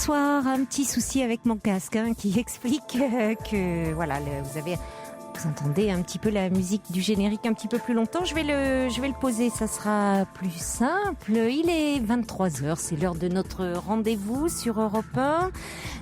bonsoir. Un petit souci avec mon casque qui explique que voilà, vous entendez un petit peu la musique du générique un petit peu plus longtemps. Je vais le poser, ça sera plus simple. Il est 23h, c'est l'heure de notre rendez-vous sur Europe 1.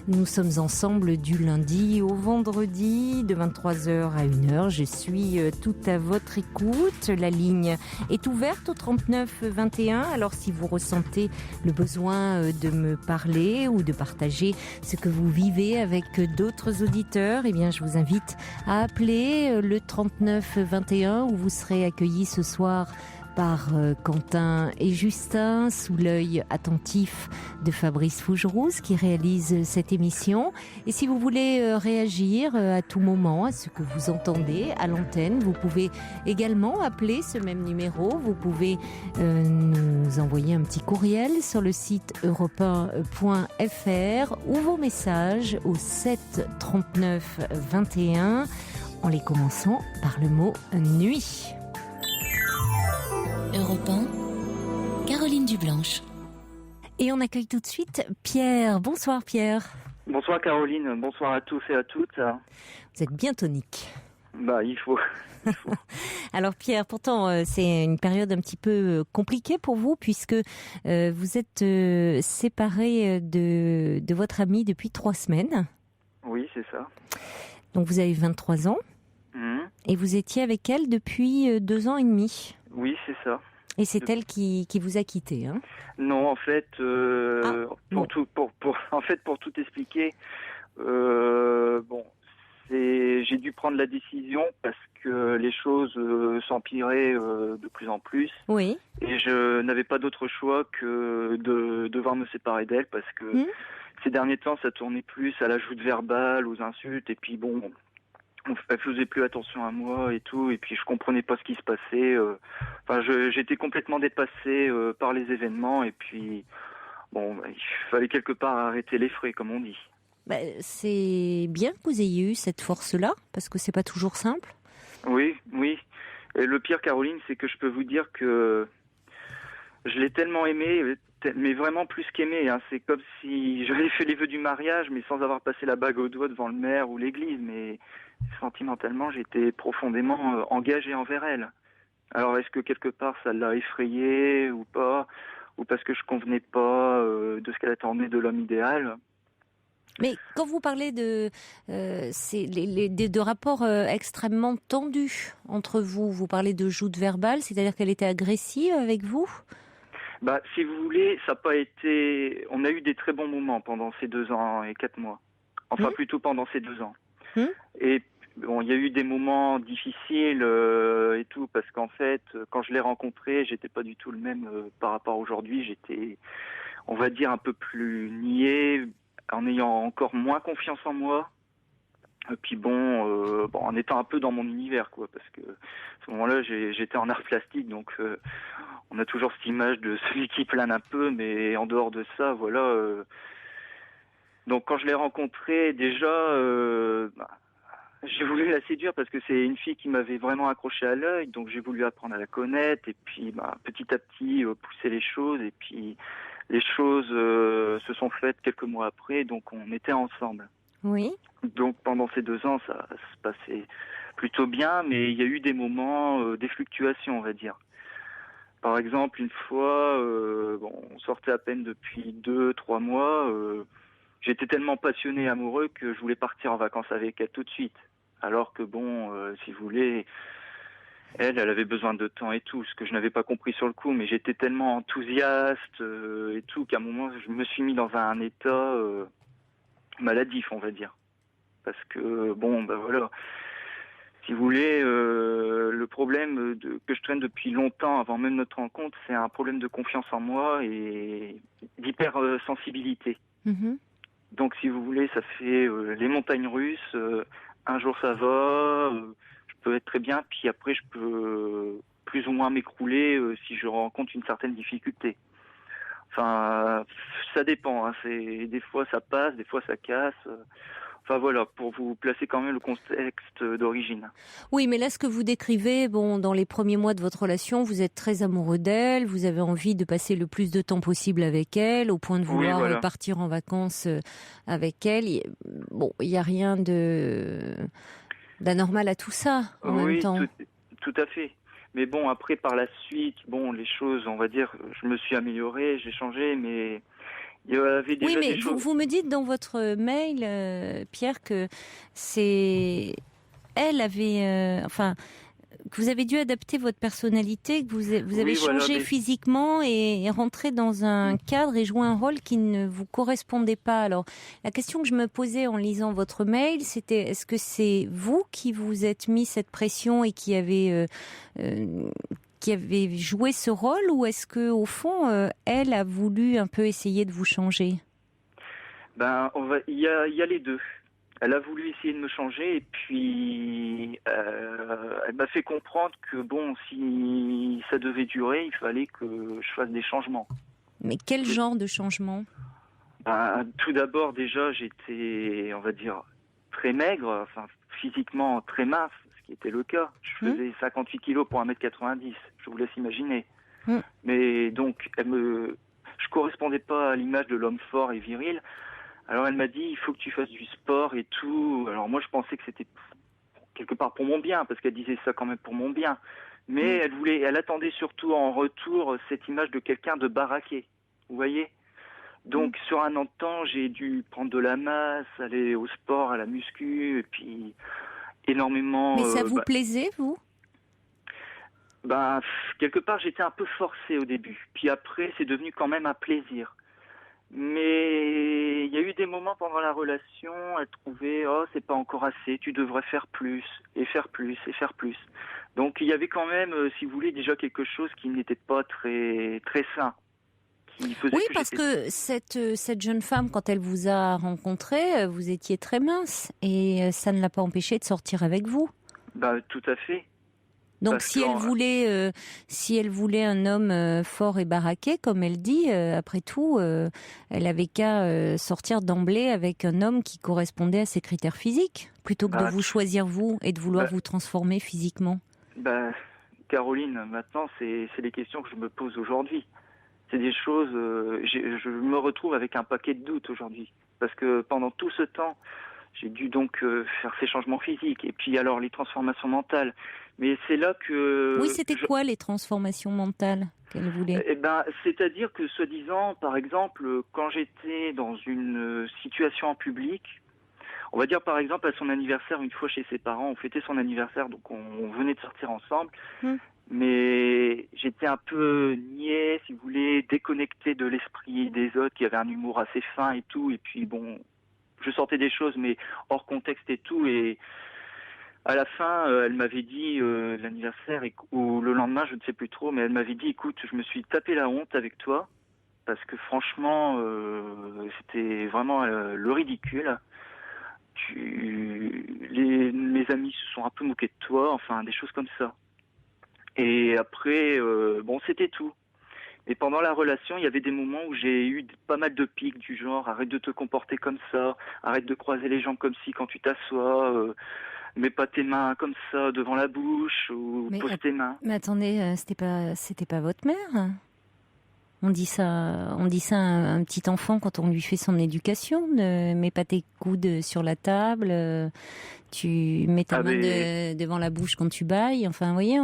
Nous sommes ensemble du lundi au vendredi de 23h à 1h. Je suis tout à votre écoute. La ligne est ouverte au 39 21. Alors si vous ressentez le besoin de me parler ou de partager ce que vous vivez avec d'autres auditeurs, eh bien je vous invite à appeler le 39 21 où vous serez accueillis ce soir par Quentin et Justin, sous l'œil attentif de Fabrice Fougerousse qui réalise cette émission. Et si vous voulez réagir à tout moment à ce que vous entendez à l'antenne, vous pouvez également appeler ce même numéro. Vous pouvez nous envoyer un petit courriel sur le site europe1.fr ou vos messages au 7 39 21 en les commençant par le mot nuit. Europe 1, Caroline Dublanche. Et on accueille tout de suite Pierre. Bonsoir Pierre. Bonsoir Caroline, bonsoir à tous et à toutes. Vous êtes bien tonique. Il faut. Alors Pierre, pourtant c'est une période un petit peu compliquée pour vous puisque vous êtes séparé de votre amie depuis 3 semaines. Oui, c'est ça. Donc vous avez 23 ans et vous étiez avec elle depuis 2 ans et demi. Oui, c'est ça. Et c'est elle qui vous a quitté, hein ? Non, en fait, pour tout expliquer, j'ai dû prendre la décision parce que les choses s'empiraient de plus en plus. Oui. Et je n'avais pas d'autre choix que de devoir me séparer d'elle parce que ces derniers temps, ça tournait plus à la joute verbale, aux insultes, et puis elle faisait plus attention à moi et tout, et puis je comprenais pas ce qui se passait. J'étais complètement dépassé par les événements, et puis il fallait quelque part arrêter les frais, comme on dit. C'est bien que vous ayez eu cette force-là, parce que c'est pas toujours simple. Oui. Et le pire, Caroline, c'est que je peux vous dire que je l'ai tellement aimé, mais vraiment plus qu'aimé. C'est comme si j'avais fait les vœux du mariage, mais sans avoir passé la bague au doigt devant le maire ou l'église. Mais sentimentalement, j'étais profondément engagé envers elle. Alors, est-ce que quelque part, ça l'a effrayée ou pas ? Ou parce que je convenais pas de ce qu'elle attendait de l'homme idéal ? Mais quand vous parlez de rapports extrêmement tendus entre vous, vous parlez de joute verbale, c'est-à-dire qu'elle était agressive avec vous ? Si vous voulez, ça n'a pas été... On a eu des très bons moments pendant ces 2 ans et 4 mois. Enfin, plutôt pendant ces 2 ans. Et il y a eu des moments difficiles et tout, parce qu'en fait, quand je l'ai rencontrée, j'étais pas du tout le même par rapport à aujourd'hui. J'étais, on va dire, un peu plus niais, en ayant encore moins confiance en moi. Et puis en étant un peu dans mon univers, quoi, parce que à ce moment-là, j'étais en art plastique, donc on a toujours cette image de celui qui plane un peu, mais en dehors de ça, voilà. Donc quand je l'ai rencontrée, déjà, j'ai voulu la séduire parce que c'est une fille qui m'avait vraiment accroché à l'œil, donc j'ai voulu apprendre à la connaître, et puis petit à petit pousser les choses, et puis les choses se sont faites quelques mois après, donc on était ensemble. Oui. Donc pendant ces 2 ans, ça se passait plutôt bien, mais il y a eu des moments, des fluctuations, on va dire. Par exemple, une fois, on sortait à peine depuis 2-3 mois, j'étais tellement passionné, amoureux, que je voulais partir en vacances avec elle tout de suite. Alors que si vous voulez, elle avait besoin de temps et tout, ce que je n'avais pas compris sur le coup, mais j'étais tellement enthousiaste et tout, qu'à un moment, je me suis mis dans un état maladif, on va dire. Parce que, voilà. Si vous voulez, le problème que je traîne depuis longtemps, avant même notre rencontre, c'est un problème de confiance en moi et d'hypersensibilité. Donc, si vous voulez, ça fait les montagnes russes. Un jour, ça va, je peux être très bien, puis après, je peux plus ou moins m'écrouler si je rencontre une certaine difficulté. Enfin, ça dépend. Des fois, ça passe, des fois, ça casse. Enfin voilà, pour vous placer quand même le contexte d'origine. Oui, mais là, ce que vous décrivez, bon, dans les premiers mois de votre relation, vous êtes très amoureux d'elle, vous avez envie de passer le plus de temps possible avec elle, au point de Oui, vouloir voilà. partir en vacances avec elle. Bon, il n'y a rien d'anormal à tout ça, en même Oui, temps. tout à fait. Mais bon, après, par la suite, bon, les choses, on va dire, je me suis amélioré, j'ai changé, mais il y avait Oui, déjà mais des choses. vous me dites dans votre mail, Pierre, que c'est... Elle avait... enfin... que vous avez dû adapter votre personnalité, que vous avez Oui, voilà, changé mais physiquement et rentré dans un cadre et joué un rôle qui ne vous correspondait pas. Alors, la question que je me posais en lisant votre mail, c'était est-ce que c'est vous qui vous êtes mis cette pression et qui avez joué ce rôle, ou est-ce que au fond, elle a voulu un peu essayer de vous changer? ben, il y a les deux. Elle a voulu essayer de me changer et puis elle m'a fait comprendre que bon, si ça devait durer, il fallait que je fasse des changements. Mais quel genre de changement? Ben, tout d'abord, déjà, j'étais, on va dire, très maigre, enfin physiquement très mince, ce qui était le cas. Je faisais 58 kilos pour 1m90, je vous laisse imaginer. Hmm. Mais donc, je correspondais pas à l'image de l'homme fort et viril. Alors elle m'a dit, il faut que tu fasses du sport et tout. Alors moi, je pensais que c'était quelque part pour mon bien, parce qu'elle disait ça quand même pour mon bien. Mais elle attendait surtout en retour cette image de quelqu'un de baraqué. Vous voyez? Donc sur un an de temps, j'ai dû prendre de la masse, aller au sport, à la muscu, et puis énormément. Mais ça vous plaisait, vous? Quelque part, j'étais un peu forcé au début. Puis après, c'est devenu quand même un plaisir. Mais il y a eu des moments pendant la relation, elle trouvait, oh, c'est pas encore assez, tu devrais faire plus, et faire plus, et faire plus. Donc il y avait quand même, si vous voulez, déjà quelque chose qui n'était pas très, très sain. Qui faisait Oui, que parce que cette jeune femme, quand elle vous a rencontré, vous étiez très mince et ça ne l'a pas empêché de sortir avec vous. Tout à fait. Donc Parce si elle voulait un homme fort et baraqué, comme elle dit, après tout, elle avait qu'à sortir d'emblée avec un homme qui correspondait à ses critères physiques, plutôt que de vous choisir vous et de vouloir vous transformer physiquement. Caroline, maintenant, c'est les questions que je me pose aujourd'hui. C'est des choses, je me retrouve avec un paquet de doutes aujourd'hui. Parce que pendant tout ce temps, j'ai dû donc faire ces changements physiques. Et puis alors les transformations mentales. Mais c'est là que... Oui, c'était quoi les transformations mentales qu'elle voulait? C'est-à-dire que, soi-disant, par exemple, quand j'étais dans une situation en public, on va dire par exemple à son anniversaire, une fois chez ses parents, on fêtait son anniversaire, donc on venait de sortir ensemble. Mais j'étais un peu niais, si vous voulez, déconnecté de l'esprit des autres, qui avaient un humour assez fin et tout. Et puis bon, je sortais des choses, mais hors contexte et tout. Et à la fin, elle m'avait dit, l'anniversaire, ou le lendemain, je ne sais plus trop, mais elle m'avait dit, écoute, je me suis tapé la honte avec toi, parce que franchement, c'était vraiment le ridicule. Mes amis se sont un peu moqués de toi, enfin, des choses comme ça. Et après, c'était tout. Et pendant la relation, il y avait des moments où j'ai eu pas mal de pics du genre, arrête de te comporter comme ça, arrête de croiser les jambes comme si quand tu t'assois, mets pas tes mains comme ça devant la bouche, ou pose tes mains. Mais attendez, c'était pas votre mère? On dit ça à un petit enfant quand on lui fait son éducation. Ne mets pas tes coudes sur la table, tu mets ta main devant la bouche quand tu bailles. Enfin, vous voyez,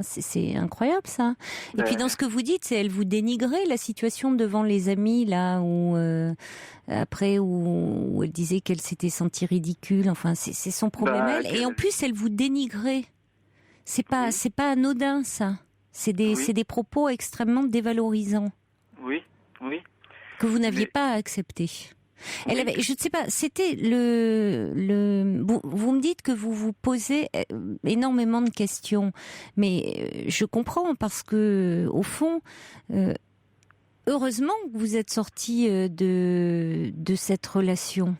c'est incroyable ça. Et puis dans ce que vous dites, c'est elle vous dénigrait la situation devant les amis là où où elle disait qu'elle s'était sentie ridicule. Enfin, c'est son problème elle. Et en plus, elle vous dénigrait. C'est pas anodin ça. C'est des propos extrêmement dévalorisants. Oui. Que vous n'aviez pas accepté. Elle avait, je ne sais pas, c'était vous me dites que vous vous posez énormément de questions, mais je comprends parce que au fond, heureusement que vous êtes sorti de cette relation.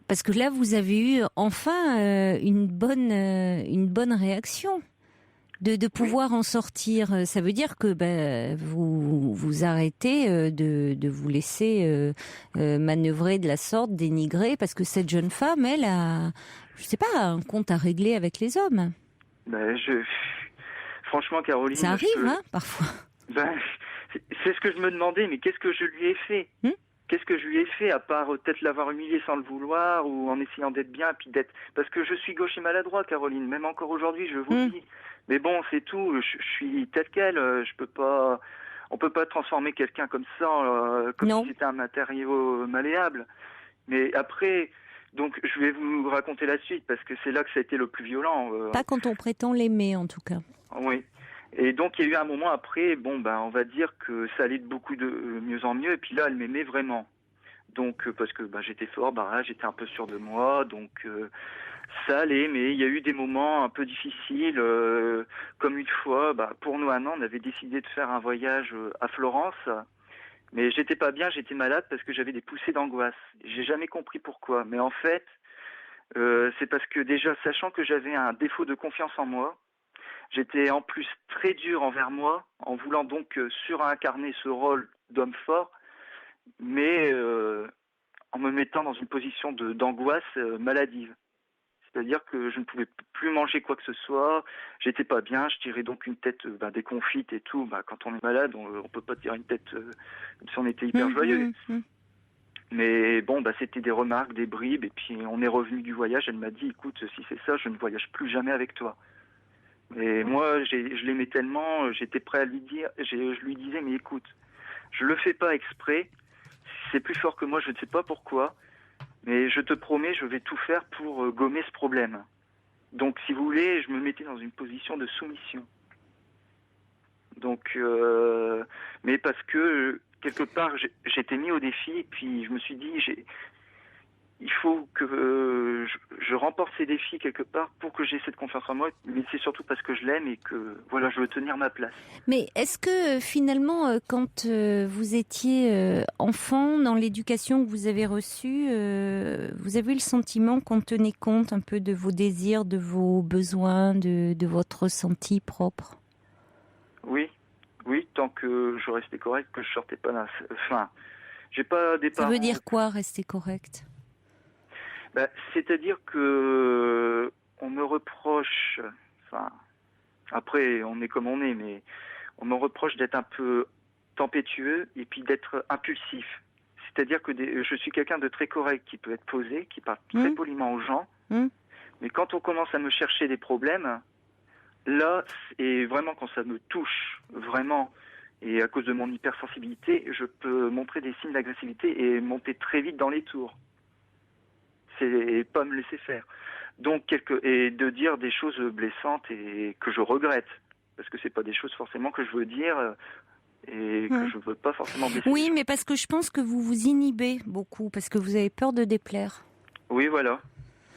Parce que là, vous avez eu enfin une bonne réaction. de pouvoir en sortir. Ça veut dire que vous arrêtez de vous laisser manœuvrer de la sorte, dénigrer, parce que cette jeune femme, elle a, je sais pas, un compte à régler avec les hommes. Franchement, Caroline, ça arrive, parfois. C'est ce que je me demandais, mais qu'est-ce que je lui ai fait? Qu'est-ce que je lui ai fait, à part peut-être l'avoir humilié sans le vouloir, ou en essayant d'être bien, puis d'être... Parce que je suis gauche et maladroit, Caroline, même encore aujourd'hui, je vous le dis. Mais bon, c'est tout, je suis tel quel, je peux pas... On peut pas transformer quelqu'un comme ça, comme si c'était un matériau malléable. Mais après, donc je vais vous raconter la suite, parce que c'est là que ça a été le plus violent. Pas quand on prétend l'aimer, en tout cas. Oui. Et donc, il y a eu un moment après, on va dire que ça allait de beaucoup de mieux en mieux. Et puis là, elle m'aimait vraiment. Donc, parce que j'étais fort, j'étais un peu sûr de moi. Donc, ça allait. Mais il y a eu des moments un peu difficiles. Comme une fois, pour nous, un an, on avait décidé de faire un voyage à Florence. Mais j'étais pas bien, j'étais malade parce que j'avais des poussées d'angoisse. J'ai jamais compris pourquoi. Mais en fait, c'est parce que déjà, sachant que j'avais un défaut de confiance en moi, j'étais en plus très dur envers moi, en voulant donc surincarner ce rôle d'homme fort, mais en me mettant dans une position d'angoisse maladive. C'est-à-dire que je ne pouvais plus manger quoi que ce soit, j'étais pas bien, je tirais donc une tête déconfite et tout. Quand on est malade, on peut pas tirer une tête comme si on était hyper joyeux. Mais c'était des remarques, des bribes, et puis on est revenu du voyage, elle m'a dit, écoute, si c'est ça, je ne voyage plus jamais avec toi. Et moi, je l'aimais tellement, j'étais prêt à lui dire, je lui disais, mais écoute, je le fais pas exprès, c'est plus fort que moi, je ne sais pas pourquoi, mais je te promets, je vais tout faire pour gommer ce problème. Donc, si vous voulez, je me mettais dans une position de soumission. Donc, mais parce que, quelque part, j'étais mis au défi, et puis je me suis dit, il faut que je remporte ces défis quelque part pour que j'ai cette confiance en moi, mais c'est surtout parce que je l'aime et que je veux tenir ma place. Mais est-ce que finalement, quand vous étiez enfant, dans l'éducation que vous avez reçue, vous avez eu le sentiment qu'on tenait compte un peu de vos désirs, de vos besoins, de votre ressenti propre? Oui, tant que je restais correct, que je sortais pas d'un... Enfin, j'ai pas des parents... Ça veut dire quoi, rester correct? C'est-à-dire que on me reproche, après on est comme on est, mais on me reproche d'être un peu tempétueux et puis d'être impulsif. C'est-à-dire que je suis quelqu'un de très correct, qui peut être posé, qui parle très poliment aux gens, mais quand on commence à me chercher des problèmes, là, et vraiment quand ça me touche, vraiment, et à cause de mon hypersensibilité, je peux montrer des signes d'agressivité et monter très vite dans les tours. C'est pas me laisser faire. Donc et de dire des choses blessantes et que je regrette, parce que c'est pas des choses forcément que je veux dire et que je veux pas forcément blesser. Oui, mais parce que je pense que vous vous inhibez beaucoup parce que vous avez peur de déplaire. Oui, voilà,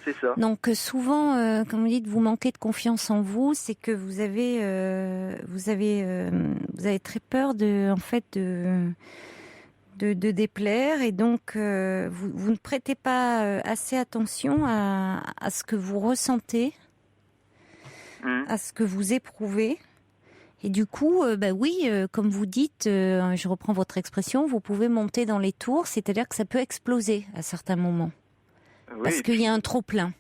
c'est ça. Donc souvent, comme vous dites, vous manquez de confiance en vous, c'est que vous avez très peur de déplaire et donc vous ne prêtez pas assez attention à ce que vous ressentez, à ce que vous éprouvez. Et du coup, comme vous dites, je reprends votre expression, vous pouvez monter dans les tours, c'est-à-dire que ça peut exploser à certains moments. Parce qu'il y a un trop-plein.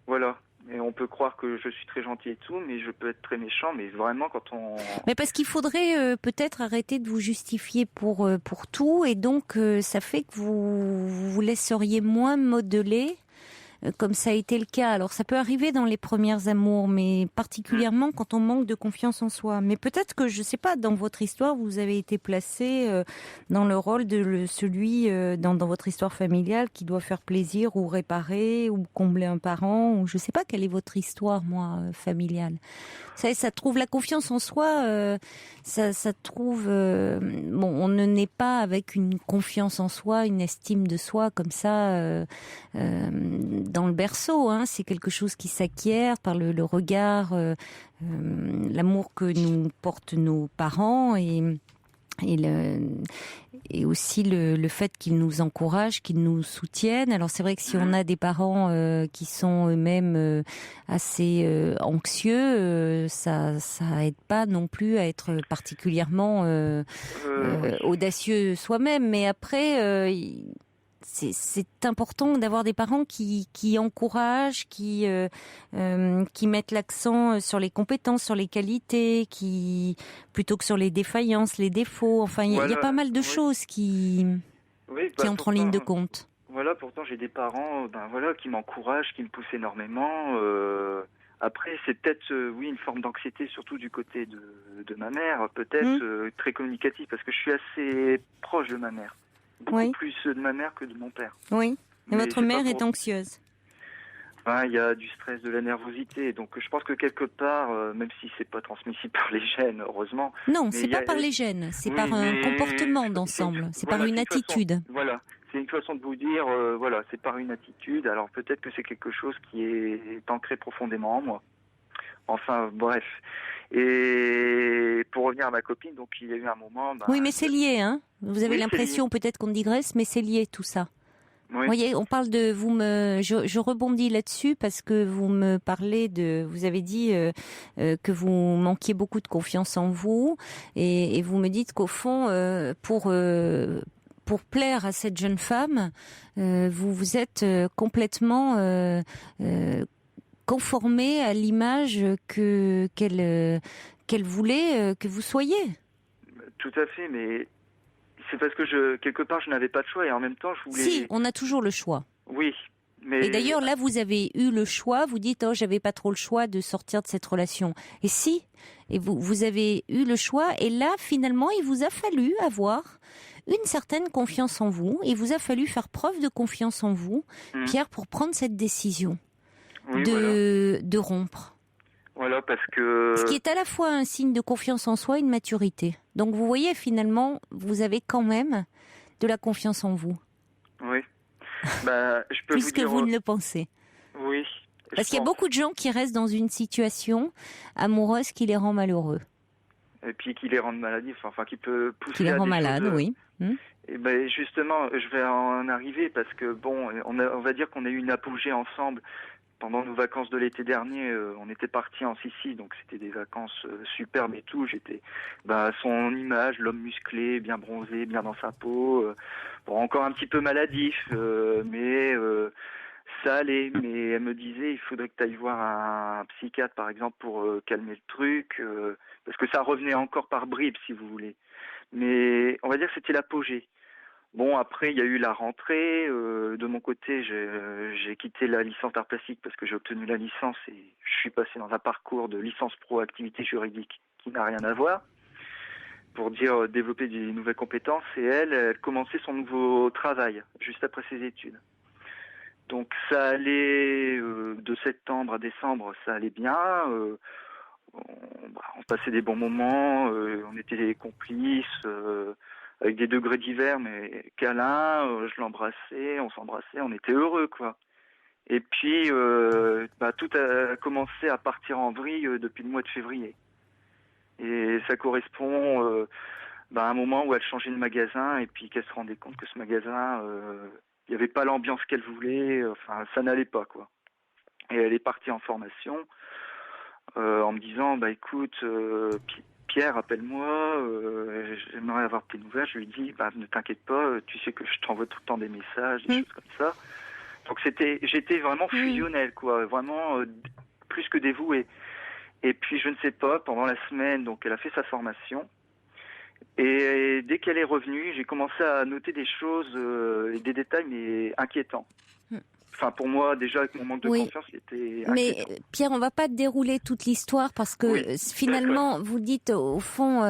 Voilà. Et on peut croire que je suis très gentil et tout, mais je peux être très méchant, mais vraiment quand on... Mais parce qu'il faudrait peut-être arrêter de vous justifier pour tout, et donc ça fait que vous vous laisseriez moins modeler, comme ça a été le cas. Alors ça peut arriver dans les premières amours, mais particulièrement quand on manque de confiance en soi. Mais peut-être que, je sais pas, dans votre histoire, vous avez été placé dans le rôle de celui, dans votre histoire familiale, qui doit faire plaisir ou réparer ou combler un parent, ou je sais pas quelle est votre histoire, moi, familiale. Ça trouve la confiance en soi, ça trouve... on ne naît pas avec une confiance en soi, une estime de soi comme ça dans le berceau. C'est quelque chose qui s'acquiert par le regard, l'amour que nous portent nos parents et et aussi le fait qu'ils nous encouragent, qu'ils nous soutiennent. Alors c'est vrai que si on a des parents qui sont eux-mêmes assez anxieux, ça aide pas non plus à être particulièrement audacieux soi-même. Mais après, c'est important d'avoir des parents qui encouragent, qui mettent l'accent sur les compétences, sur les qualités, plutôt que sur les défaillances, les défauts. Enfin, il y a pas mal de choses qui entrent en ligne de compte. Voilà, pourtant j'ai des parents qui m'encouragent, qui me poussent énormément. Après, c'est peut-être une forme d'anxiété, surtout du côté de ma mère, peut-être très communicative, parce que je suis assez proche de ma mère. Beaucoup plus de ma mère que de mon père. Oui. Et votre mère est anxieuse? Il y a du stress, de la nervosité. Donc je pense que quelque part, même si c'est pas transmissible par les gènes, heureusement. Non, c'est pas par les gènes, c'est par un comportement d'ensemble, c'est par une attitude. Voilà, c'est une façon de vous dire, c'est par une attitude. Alors peut-être que c'est quelque chose qui est ancré profondément en moi. Enfin, bref. Et pour revenir à ma copine, donc il y a eu un moment... oui, mais c'est lié, hein. Vous avez l'impression peut-être qu'on digresse, mais c'est lié tout ça. Oui. Vous voyez, on parle de... Je rebondis là-dessus parce que vous me parlez de... Vous avez dit que vous manquiez beaucoup de confiance en vous et vous me dites qu'au fond, pour plaire à cette jeune femme, vous vous êtes complètement... conformé à l'image qu'elle voulait que vous soyez. Tout à fait, mais c'est parce que quelque part je n'avais pas de choix et en même temps je voulais... Si, on a toujours le choix. Oui, mais... Et d'ailleurs là vous avez eu le choix, vous dites j'avais pas trop le choix de sortir de cette relation. Et si, et vous avez eu le choix et là finalement il vous a fallu avoir une certaine confiance en vous, il vous a fallu faire preuve de confiance en vous, Pierre, pour prendre cette décision. De rompre. Voilà, parce que... Ce qui est à la fois un signe de confiance en soi et de maturité. Donc vous voyez, finalement, vous avez quand même de la confiance en vous. Oui. Je peux Puisque vous ne le pensez. Oui. Parce qu'il y a beaucoup de gens qui restent dans une situation amoureuse qui les rend malheureux. Et puis qui les rend maladifs, qui peut pousser qui les rend malades, choses... oui. Et justement, je vais en arriver parce que on va dire qu'on a eu une apogée ensemble. Pendant nos vacances de l'été dernier, on était partis en Sicile, donc c'était des vacances superbes et tout. J'étais, son image, l'homme musclé, bien bronzé, bien dans sa peau, encore un petit peu maladif, mais ça allait. Mais elle me disait, il faudrait que tu ailles voir un psychiatre, par exemple, pour calmer le truc, parce que ça revenait encore par bribes, si vous voulez. Mais on va dire que c'était l'apogée. Bon, après, il y a eu la rentrée. De mon côté, j'ai quitté la licence d'art plastique parce que j'ai obtenu la licence et je suis passé dans un parcours de licence pro activité juridique qui n'a rien à voir pour dire développer des nouvelles compétences. Et elle commençait son nouveau travail juste après ses études. Donc ça allait de septembre à décembre, ça allait bien. On passait des bons moments, on était des complices. Avec des degrés divers, mais câlin, je l'embrassais, on s'embrassait, on était heureux, quoi. Et puis, tout a commencé à partir en vrille depuis le mois de février. Et ça correspond à un moment où elle changeait de magasin et puis qu'elle se rendait compte que ce magasin, il n'y avait pas l'ambiance qu'elle voulait, ça n'allait pas, quoi. Et elle est partie en formation en me disant, écoute... Pierre, appelle-moi, j'aimerais avoir tes nouvelles. Je lui dis, ne t'inquiète pas, tu sais que je t'envoie tout le temps des messages, des choses comme ça. Donc j'étais vraiment fusionnel, quoi, vraiment plus que dévoué. Et puis je ne sais pas, pendant la semaine, donc elle a fait sa formation. Et dès qu'elle est revenue, j'ai commencé à noter des choses, des détails, mais inquiétants. Pour moi, déjà, avec mon manque de confiance, c'était inquiétant. Mais Pierre, on va pas dérouler toute l'histoire parce que finalement, vous dites, au fond,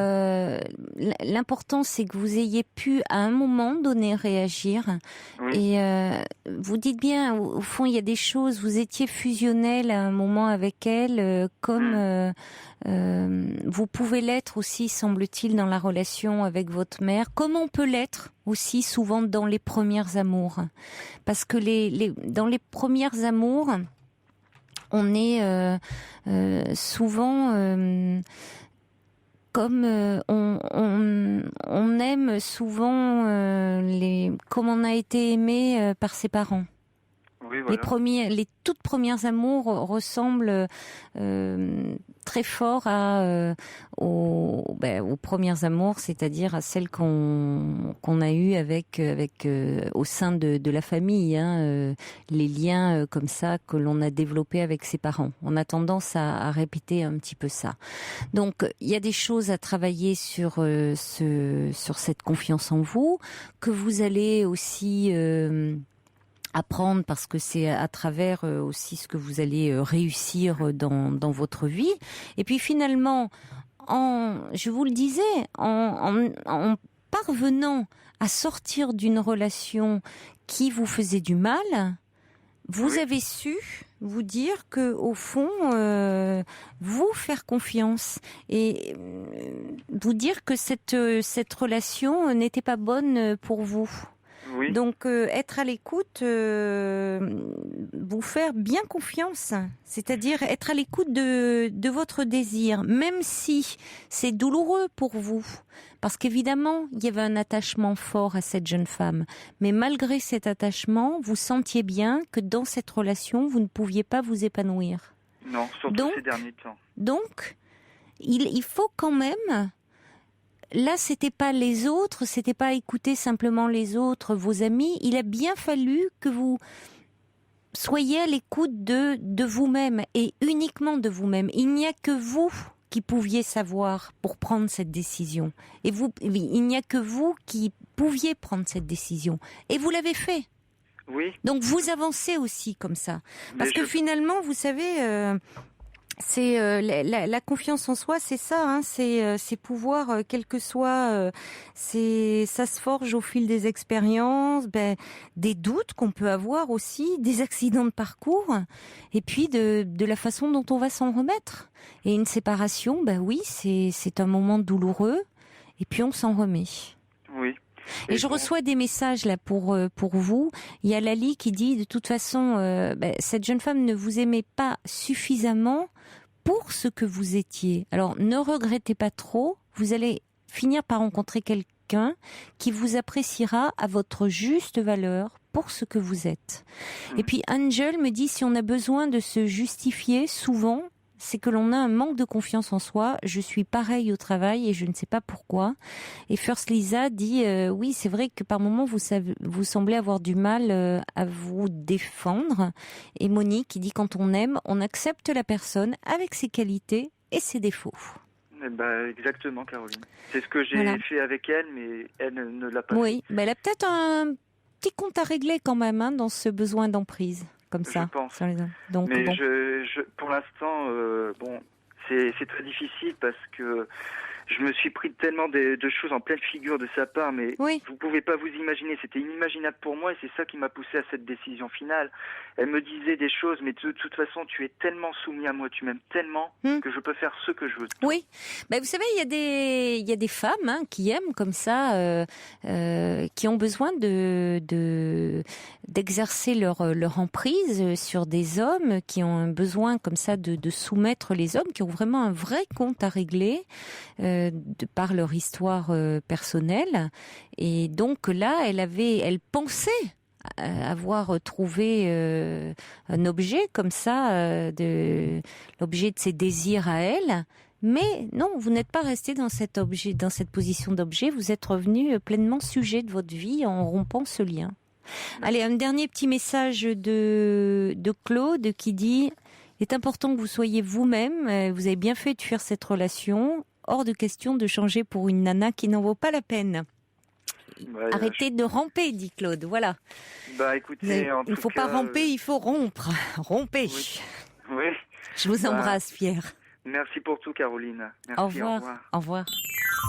l'important, c'est que vous ayez pu, à un moment donné, réagir. Et vous dites bien, au fond, il y a des choses, vous étiez fusionnel à un moment avec elle, comme vous pouvez l'être aussi, semble-t-il, dans la relation avec votre mère, comme on peut l'être aussi souvent dans les premières amours. Parce que dans les premières amours, on est souvent comme on aime souvent comme on a été aimé par ses parents. Oui, voilà. Les toutes premières amours ressemblent très fort aux premières amours, c'est-à-dire à celles qu'on a eues avec au sein de la famille, les liens comme ça que l'on a développés avec ses parents. On a tendance à répéter un petit peu ça. Donc il y a des choses à travailler sur cette confiance en vous que vous allez aussi apprendre, parce que c'est à travers aussi ce que vous allez réussir dans votre vie. Et puis finalement, je vous le disais, en parvenant à sortir d'une relation qui vous faisait du mal, vous avez su vous dire que au fond, vous faire confiance et vous dire que cette relation n'était pas bonne pour vous. Oui. Donc être à l'écoute, vous faire bien confiance, c'est-à-dire être à l'écoute de votre désir, même si c'est douloureux pour vous, parce qu'évidemment il y avait un attachement fort à cette jeune femme, mais malgré cet attachement, vous sentiez bien que dans cette relation, vous ne pouviez pas vous épanouir. Non, surtout ces derniers temps. Donc, il faut quand même... Là, c'était pas les autres, c'était pas écouter simplement les autres, vos amis. Il a bien fallu que vous soyez à l'écoute de vous-même et uniquement de vous-même. Il n'y a que vous qui pouviez savoir pour prendre cette décision. Et il n'y a que vous qui pouviez prendre cette décision. Et vous l'avez fait. Oui. Donc vous avancez aussi comme ça. Parce que finalement, vous savez... c'est la confiance en soi, c'est ça, c'est pouvoir, quel que soit, ça se forge au fil des expériences, des doutes qu'on peut avoir aussi, des accidents de parcours, et puis de la façon dont on va s'en remettre. Et une séparation, oui, c'est un moment douloureux, et puis on s'en remet. Oui. Et je reçois des messages là pour vous. Il y a Lali qui dit de toute façon, cette jeune femme ne vous aimait pas suffisamment pour ce que vous étiez. Alors ne regrettez pas trop. Vous allez finir par rencontrer quelqu'un qui vous appréciera à votre juste valeur pour ce que vous êtes. Et puis Angel me dit si on a besoin de se justifier souvent, c'est que l'on a un manque de confiance en soi. Je suis pareil au travail et je ne sais pas pourquoi. Et First Lisa dit oui, c'est vrai que par moments vous semblez avoir du mal à vous défendre. Et Monique qui dit quand on aime, on accepte la personne avec ses qualités et ses défauts. Exactement, Caroline. C'est ce que j'ai fait avec elle, mais elle ne l'a pas fait. Oui, elle a peut-être un petit compte à régler quand même dans ce besoin d'emprise. Comme ça, je pense. Sur les hommes. Donc, mais pour l'instant, c'est très difficile parce que je me suis pris tellement de choses en pleine figure de sa part, mais vous pouvez pas vous imaginer, c'était inimaginable pour moi et c'est ça qui m'a poussé à cette décision finale. Elle me disait des choses, mais de toute façon, tu es tellement soumis à moi, tu m'aimes tellement que je peux faire ce que je veux. Oui, vous savez, il y a des femmes qui aiment comme ça, qui ont besoin d'exercer leur emprise sur des hommes, qui ont un besoin comme ça de soumettre les hommes, qui ont vraiment un vrai compte à régler. Par leur histoire personnelle, et donc là elle pensait avoir trouvé un objet comme ça, l'objet de ses désirs à elle, mais non, vous n'êtes pas resté dans cette position d'objet, vous êtes revenu pleinement sujet de votre vie en rompant ce lien. Allez, un dernier petit message de Claude qui dit il est important que vous soyez vous-même, vous avez bien fait de fuir cette relation. Hors de question de changer pour une nana qui n'en vaut pas la peine. Arrêtez de ramper, dit Claude. Voilà. Écoutez, il ne faut pas ramper, il faut rompre. Rompez. Oui. Je vous embrasse, Pierre. Merci pour tout, Caroline. Merci, au revoir. Au revoir.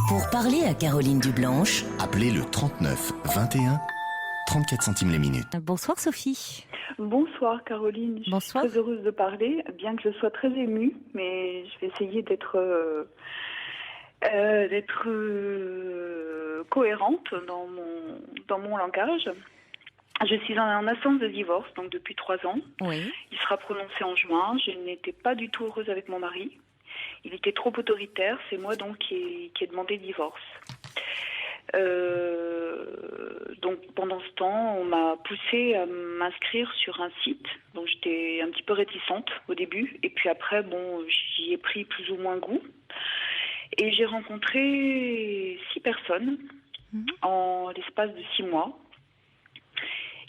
Pour parler à Caroline Dublanche, appelez le 39 21 34 centimes les minutes. Bonsoir, Sophie. Bonsoir Caroline, je suis très heureuse de parler, bien que je sois très émue, mais je vais essayer d'être cohérente dans mon langage. Je suis en instance de divorce, donc depuis 3 ans. Oui. Il sera prononcé en juin. Je n'étais pas du tout heureuse avec mon mari. Il était trop autoritaire. C'est moi donc qui ai demandé divorce. Donc pendant ce temps, on m'a poussée à m'inscrire sur un site. Donc j'étais un petit peu réticente au début, et puis après, j'y ai pris plus ou moins goût. Et j'ai rencontré 6 personnes en l'espace de 6 mois.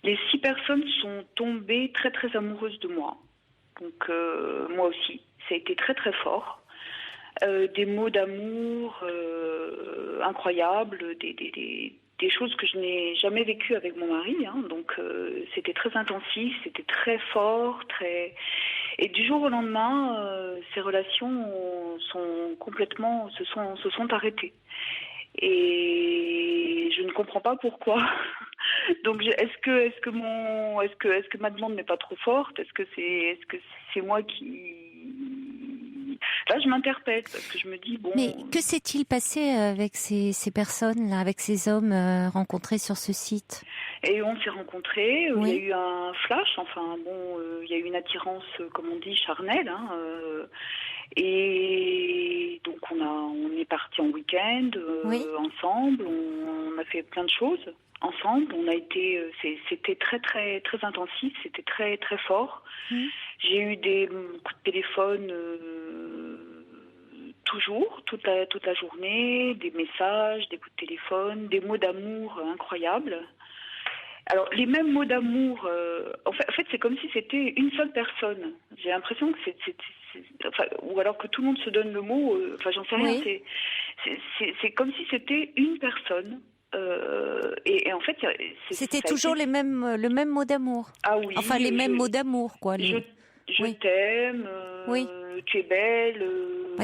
Les 6 personnes sont tombées très très amoureuses de moi. Donc moi aussi, ça a été très très fort. Des mots d'amour incroyables, des choses que je n'ai jamais vécues avec mon mari. Donc c'était très intensif, c'était très fort, très... Et du jour au lendemain, ces relations se sont arrêtées. Et je ne comprends pas pourquoi. Donc est-ce que ma demande n'est pas trop forte? Est-ce que c'est moi qui... Là, je m'interpelle parce que je me dis Mais que s'est-il passé avec ces personnes-là, avec ces hommes rencontrés sur ce site? Et on s'est rencontrés. Il y a eu un flash. Il y a eu une attirance, comme on dit, charnelle. Et donc on est partis en week-end ensemble. On a fait plein de choses ensemble. On a été, c'était très très très intensif. C'était très très fort. J'ai eu des coups de téléphone toujours, toute la journée, des messages, des coups de téléphone, des mots d'amour incroyables. Alors, les mêmes mots d'amour, en fait, c'est comme si c'était une seule personne. J'ai l'impression que ou alors que tout le monde se donne le mot, j'en sais rien. C'est comme si c'était une personne. Et en fait, c'était toujours le même mot d'amour. Ah oui. Enfin, les mêmes mots d'amour, quoi. Je t'aime, tu es belle.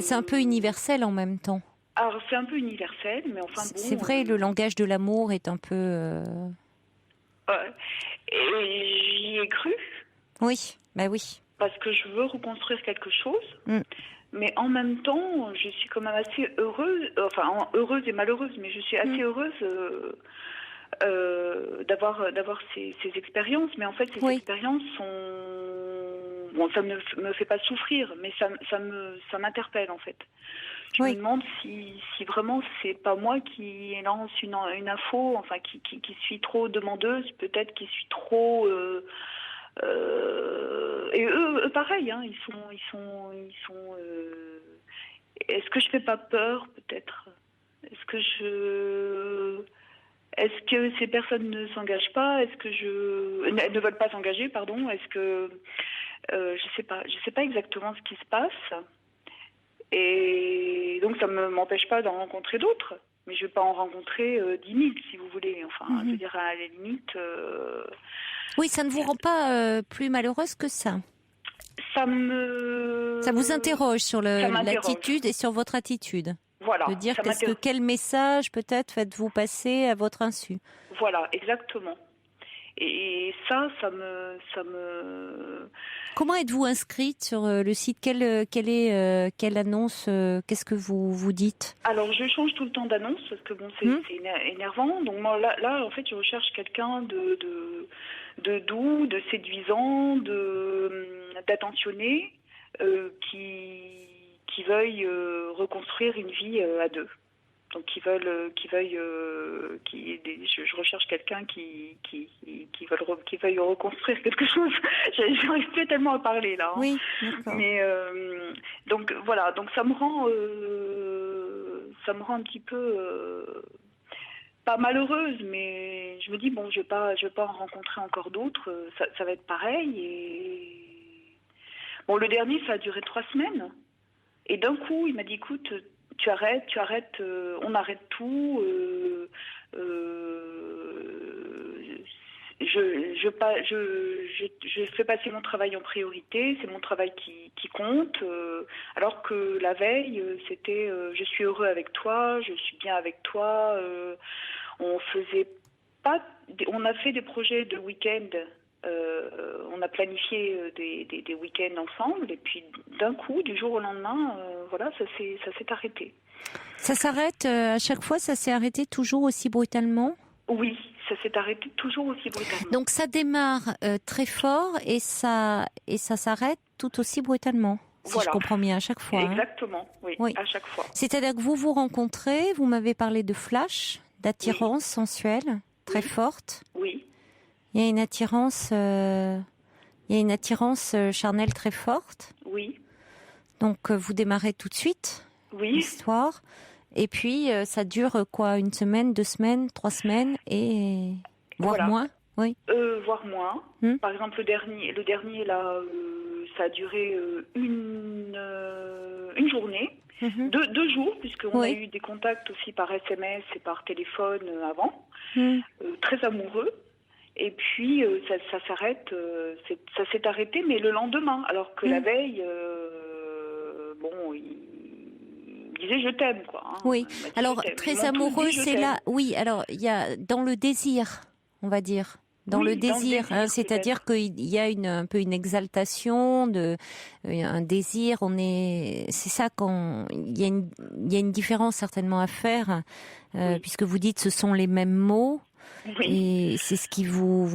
C'est un peu universel en même temps. Alors, c'est un peu universel, mais enfin bon... C'est vrai, le langage de l'amour est un peu... Et j'y ai cru. Oui, oui. Parce que je veux reconstruire quelque chose, mais en même temps, je suis quand même assez heureuse, heureuse et malheureuse, mais je suis assez heureuse d'avoir ces expériences. Mais en fait, ces expériences sont... Bon, ça me fait pas souffrir, mais ça m'interpelle en fait. Je me demande si vraiment c'est pas moi qui lance une info, qui suis trop demandeuse, peut-être qui suis trop... et eux pareil, ils sont. Est-ce que je fais pas peur, peut-être? Est-ce que ces personnes ne s'engagent pas? Elles ne veulent pas s'engager, pardon? Est-ce que je sais pas exactement ce qui se passe. Et donc ça ne m'empêche pas d'en rencontrer d'autres, mais je vais pas en rencontrer 10 000 si vous voulez. Je veux dire, à la limite. Oui, ça ne vous rend pas plus malheureuse que ça. Ça vous interroge sur l'attitude et sur votre attitude. Voilà. De dire quel message peut-être faites-vous passer à votre insu. Voilà, exactement. Et ça me... Comment êtes-vous inscrite sur le site? Quelle annonce? Qu'est-ce que vous dites? Alors, je change tout le temps d'annonce parce que c'est énervant. Donc moi, là, en fait, je recherche quelqu'un de doux, de séduisant, d'attentionné, qui veuille reconstruire une vie à deux. Donc je recherche quelqu'un qui veuille reconstruire quelque chose. J'arrive plus tellement à parler là. Oui, d'accord. Mais donc voilà, donc ça me rend un petit peu pas malheureuse, mais je me dis je vais pas en rencontrer encore d'autres. Ça va être pareil. Et bon, le dernier ça a duré 3 semaines. Et d'un coup, il m'a dit écoute. Tu arrêtes, on arrête tout. Je fais passer mon travail en priorité, c'est mon travail qui compte. Alors que la veille, c'était je suis heureux avec toi, je suis bien avec toi. On a fait des projets de week-end. On a planifié des week-ends ensemble et puis d'un coup, du jour au lendemain, ça s'est arrêté. Ça s'arrête à chaque fois? Ça s'est arrêté toujours aussi brutalement? Oui, ça s'est arrêté toujours aussi brutalement. Donc ça démarre très fort et ça s'arrête tout aussi brutalement? si je comprends bien, à chaque fois. Exactement, oui, à chaque fois. C'est-à-dire que vous vous rencontrez, vous m'avez parlé de flash, d'attirance sensuelle très forte. Oui. Il y a une attirance, charnelle très forte. Oui. Donc vous démarrez tout de suite l'histoire. Et puis ça dure quoi, 1 semaine, 2 semaines, 3 semaines et voire moins. Oui. Voire moins. Par exemple, le dernier là, ça a duré une journée, 2 jours, puisqu'on a eu des contacts aussi par SMS et par téléphone avant, très amoureux. Et puis ça s'arrête, ça s'est arrêté, mais le lendemain, alors que la veille, il disait je t'aime, quoi. Hein. Oui. Alors très amoureux, c'est là. Oui. Alors il y a dans le désir, on va dire. Dans le désir, c'est-à-dire qu'il y a un peu une exaltation, un désir. C'est ça quand il y a une différence certainement à faire, puisque vous dites ce sont les mêmes mots. Oui. Et c'est ce qui vous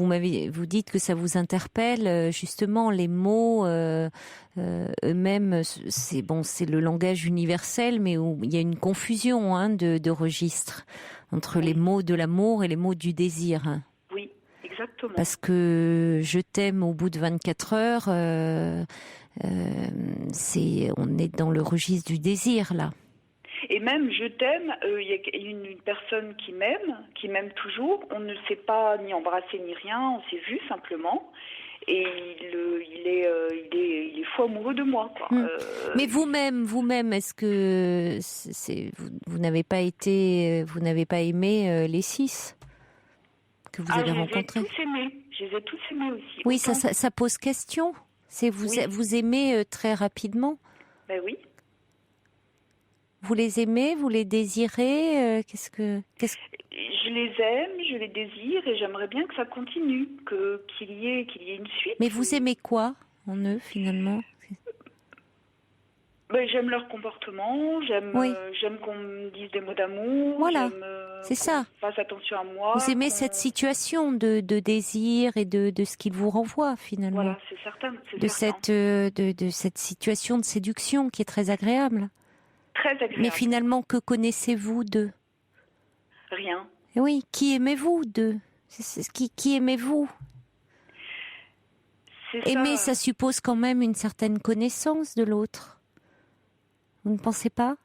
dites que ça vous interpelle justement les mots eux-mêmes. C'est le langage universel, mais où il y a une confusion de registres entre les mots de l'amour et les mots du désir. Exactement. Parce que je t'aime au bout de 24 heures, on est dans le registre du désir là. Et même je t'aime, il y a une personne qui m'aime toujours. On ne s'est pas ni embrassé ni rien, on s'est vu simplement. Et il est fou amoureux de moi, quoi. Mais vous-même, est-ce que vous n'avez pas aimé les 6 que vous avez rencontrés? Je les ai tous aimés aussi. Oui, ça pose question. Vous aimez très rapidement. Ben oui. Vous les aimez, vous les désirez, Je les aime, je les désire et j'aimerais bien que ça continue, qu'il y ait une suite. Mais vous aimez quoi en eux finalement? J'aime leur comportement, j'aime qu'on me dise des mots d'amour, voilà. C'est qu'on ça. fasse attention à moi. Vous aimez cette situation de désir et de ce qu'il vous renvoie finalement. Voilà, c'est certain. De cette situation de séduction qui est très agréable. Très agréable. Mais finalement, que connaissez-vous d'eux? Rien. Oui, qui aimez-vous d'eux? Qui aimez-vous? Aimer, ça suppose quand même une certaine connaissance de l'autre. Vous ne pensez pas?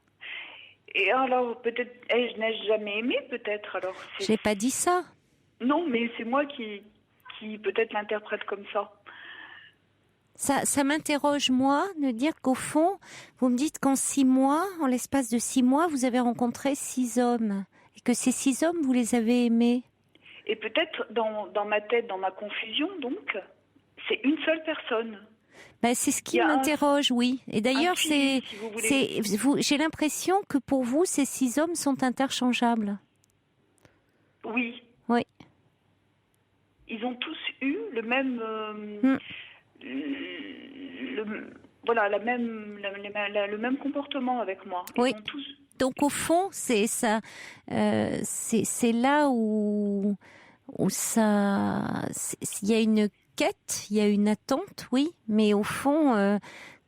Et alors, peut-être, je n'ai jamais aimé, peut-être. Alors, j'ai pas dit ça. Non, mais c'est moi qui peut-être l'interprète comme ça. Ça m'interroge, moi, de dire qu'au fond, vous me dites qu'en 6 mois, en l'espace de 6 mois, vous avez rencontré 6 hommes. Et que ces 6 hommes, vous les avez aimés. Et peut-être, dans ma tête, dans ma confusion, donc, c'est une seule personne. C'est ce qui m'interroge, oui. Et d'ailleurs, j'ai l'impression que pour vous, ces 6 hommes sont interchangeables. Oui. Oui. Ils ont tous eu le même... le même comportement avec moi. Ils ont tous... Donc au fond, c'est ça, c'est là où ça, il y a une quête, il y a une attente, oui, mais au fond,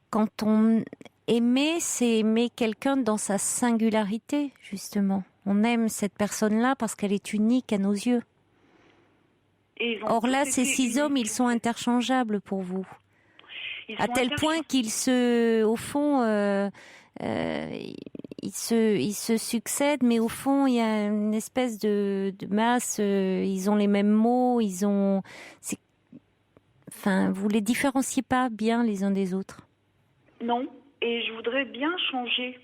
quand on aimer, c'est aimer quelqu'un dans sa singularité, justement. On aime cette personne-là parce qu'elle est unique à nos yeux. Or là, ces 6 hommes, ils sont interchangeables pour vous. À tel point qu'ils au fond, ils se succèdent, mais au fond, il y a une espèce de masse. Ils ont les mêmes mots, vous les différenciez pas bien les uns des autres. Non, et je voudrais bien changer,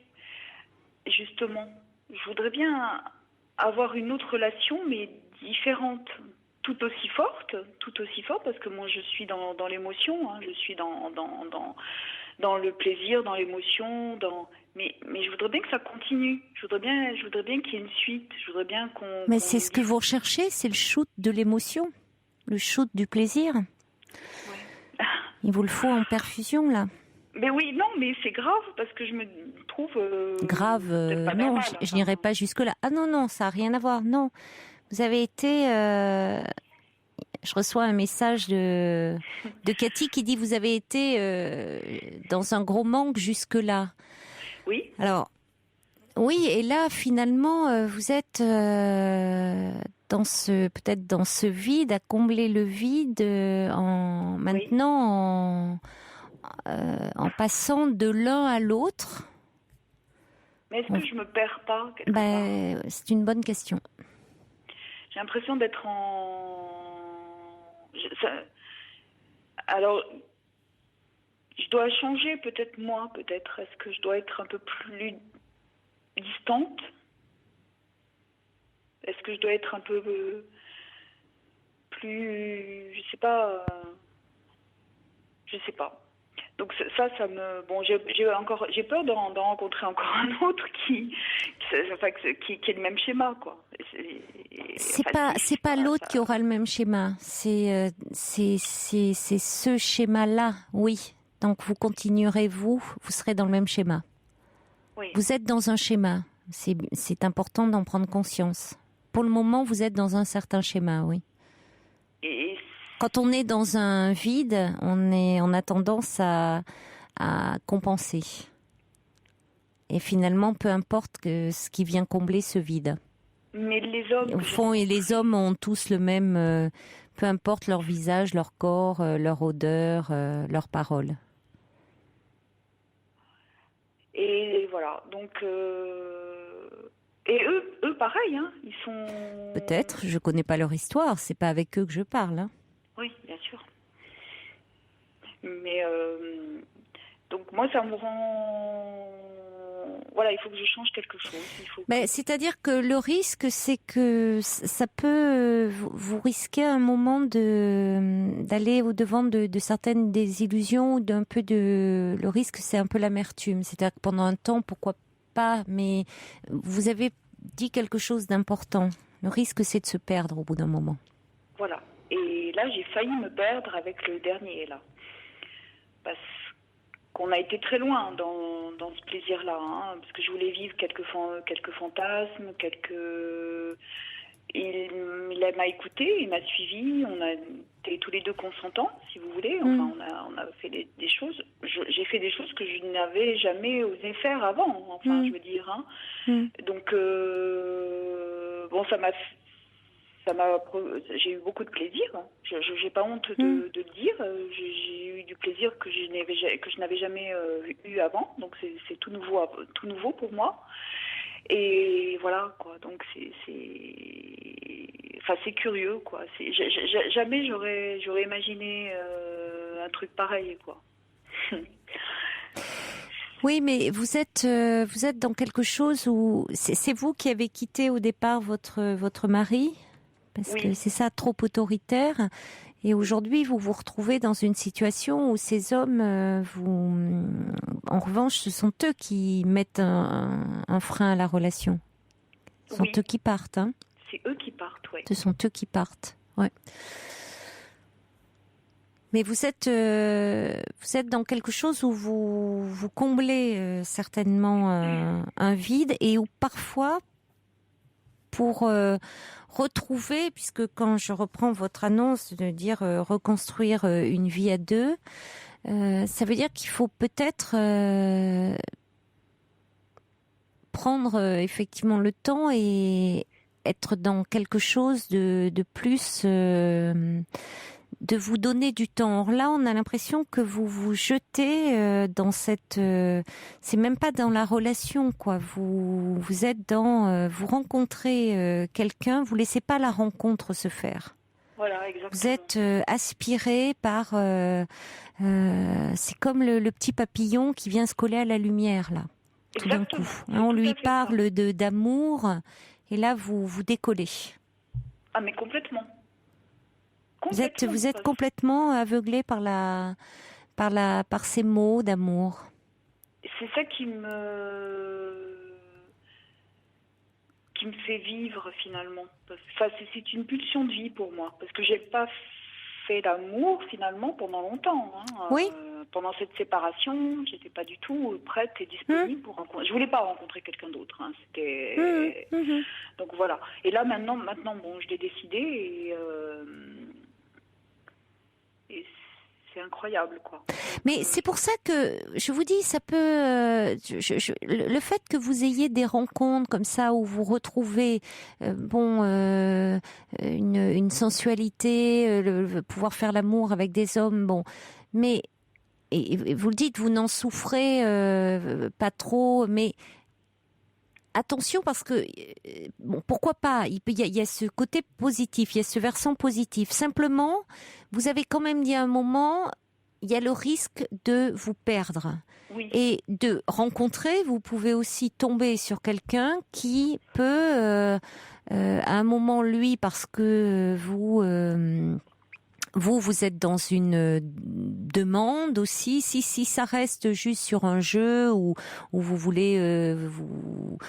justement. Je voudrais bien avoir une autre relation, mais différente. Tout aussi forte, parce que moi je suis dans l'émotion, hein, je suis dans le plaisir, dans l'émotion, mais je voudrais bien que ça continue. Je voudrais bien qu'il y ait une suite. Je voudrais bien qu'on. Mais c'est ce que vous recherchez, c'est le shoot de l'émotion, le shoot du plaisir. Ouais. Il vous le faut en perfusion là. Mais oui, non, mais c'est grave parce que je me trouve. Grave, non, je n'irai pas jusque là. Ah non, ça n'a rien à voir, non. Vous avez été Je reçois un message de Cathy qui dit vous avez été dans un gros manque jusque-là. Oui. Alors, oui, et là, finalement, vous êtes peut-être dans ce vide, à combler le vide maintenant en passant de l'un à l'autre. Mais est-ce que je me perds pas quelque part? C'est une bonne question. J'ai l'impression d'être Alors, je dois changer peut-être moi, peut-être. Est-ce que je dois être un peu plus distante? Est-ce que je dois être un peu plus... Je sais pas. Donc ça me... Bon, j'ai peur d'en rencontrer encore un autre qui est le même schéma, quoi. C'est pas l'autre qui aura le même schéma. C'est ce schéma-là, oui. Donc vous continuerez, vous serez dans le même schéma. Oui. Vous êtes dans un schéma. C'est important d'en prendre conscience. Pour le moment, vous êtes dans un certain schéma, oui. Et quand on est dans un vide, on a tendance à compenser. Et finalement, peu importe ce qui vient combler ce vide. Mais les hommes... Au fond, et les hommes ont tous le même... peu importe leur visage, leur corps, leur odeur, leurs paroles. Et voilà, donc... Et eux, pareil, hein, ils sont... Peut-être, je connais pas leur histoire, c'est pas avec eux que je parle. Hein. Oui, bien sûr. Mais donc moi, ça me rend... Voilà, il faut que je change quelque chose. C'est-à-dire que le risque, c'est que ça peut... Vous risquez à un moment d'aller au-devant de certaines désillusions, d'un peu de... Le risque, c'est un peu l'amertume. C'est-à-dire que pendant un temps, pourquoi pas, mais vous avez dit quelque chose d'important. Le risque, c'est de se perdre au bout d'un moment. Voilà. Et là, j'ai failli me perdre avec le dernier, là. Parce qu'on a été très loin dans ce plaisir-là, hein, parce que je voulais vivre quelques fantasmes, Il m'a écouté, il m'a suivi, on a été tous les deux consentants, si vous voulez. Enfin, on a fait des choses. J'ai fait des choses que je n'avais jamais osé faire avant, enfin, je veux dire. Hein. Donc, bon, j'ai eu beaucoup de plaisir. J'ai pas honte de le dire. J'ai eu du plaisir que je n'avais jamais eu avant. Donc, c'est tout nouveau pour moi. Et voilà, quoi. Donc c'est curieux, quoi. Jamais j'aurais imaginé un truc pareil, quoi. Oui, mais vous êtes dans quelque chose où c'est vous qui avez quitté au départ votre mari, parce que c'est ça, trop autoritaire. Et aujourd'hui, vous vous retrouvez dans une situation où ces hommes, en revanche, ce sont eux qui mettent un frein à la relation. Ce sont eux qui partent. Hein. C'est eux qui partent, oui. Ce sont eux qui partent, ouais. Mais vous êtes dans quelque chose où vous comblez certainement un vide et où parfois, pour retrouver, puisque quand je reprends votre annonce de dire reconstruire une vie à deux, ça veut dire qu'il faut peut-être prendre effectivement le temps et être dans quelque chose de plus, de vous donner du temps. Or là, on a l'impression que vous vous jetez dans cette... c'est même pas dans la relation, quoi. Vous êtes dans... vous rencontrez quelqu'un, vous laissez pas la rencontre se faire. Voilà, exactement. Vous êtes aspiré par... c'est comme le petit papillon qui vient se coller à la lumière, là, tout d'un coup. Hein, on lui parle d'amour, et là, vous décollez. Ah, mais complètement. Vous êtes complètement aveuglé par ces mots d'amour. C'est ça qui me fait vivre finalement. Enfin, c'est une pulsion de vie pour moi, parce que j'ai pas fait d'amour finalement pendant longtemps. Hein. Oui. Pendant cette séparation, j'étais pas du tout prête et disponible pour rencontrer. Je voulais pas rencontrer quelqu'un d'autre. Hein. C'était donc voilà. Et là maintenant, bon, je l'ai décidé et et c'est incroyable, quoi. Mais c'est pour ça que je vous dis, ça peut, le fait que vous ayez des rencontres comme ça où vous retrouvez, une sensualité, pouvoir faire l'amour avec des hommes, mais et vous le dites, vous n'en souffrez pas trop, mais attention parce que pourquoi pas, il y a ce côté positif, il y a ce versant positif. Simplement, vous avez quand même dit à un moment, il y a le risque de vous perdre. Oui. Et de rencontrer, vous pouvez aussi tomber sur quelqu'un qui peut, à un moment, lui, parce que vous êtes dans une demande aussi. Si ça reste juste sur un jeu où vous voulez, vous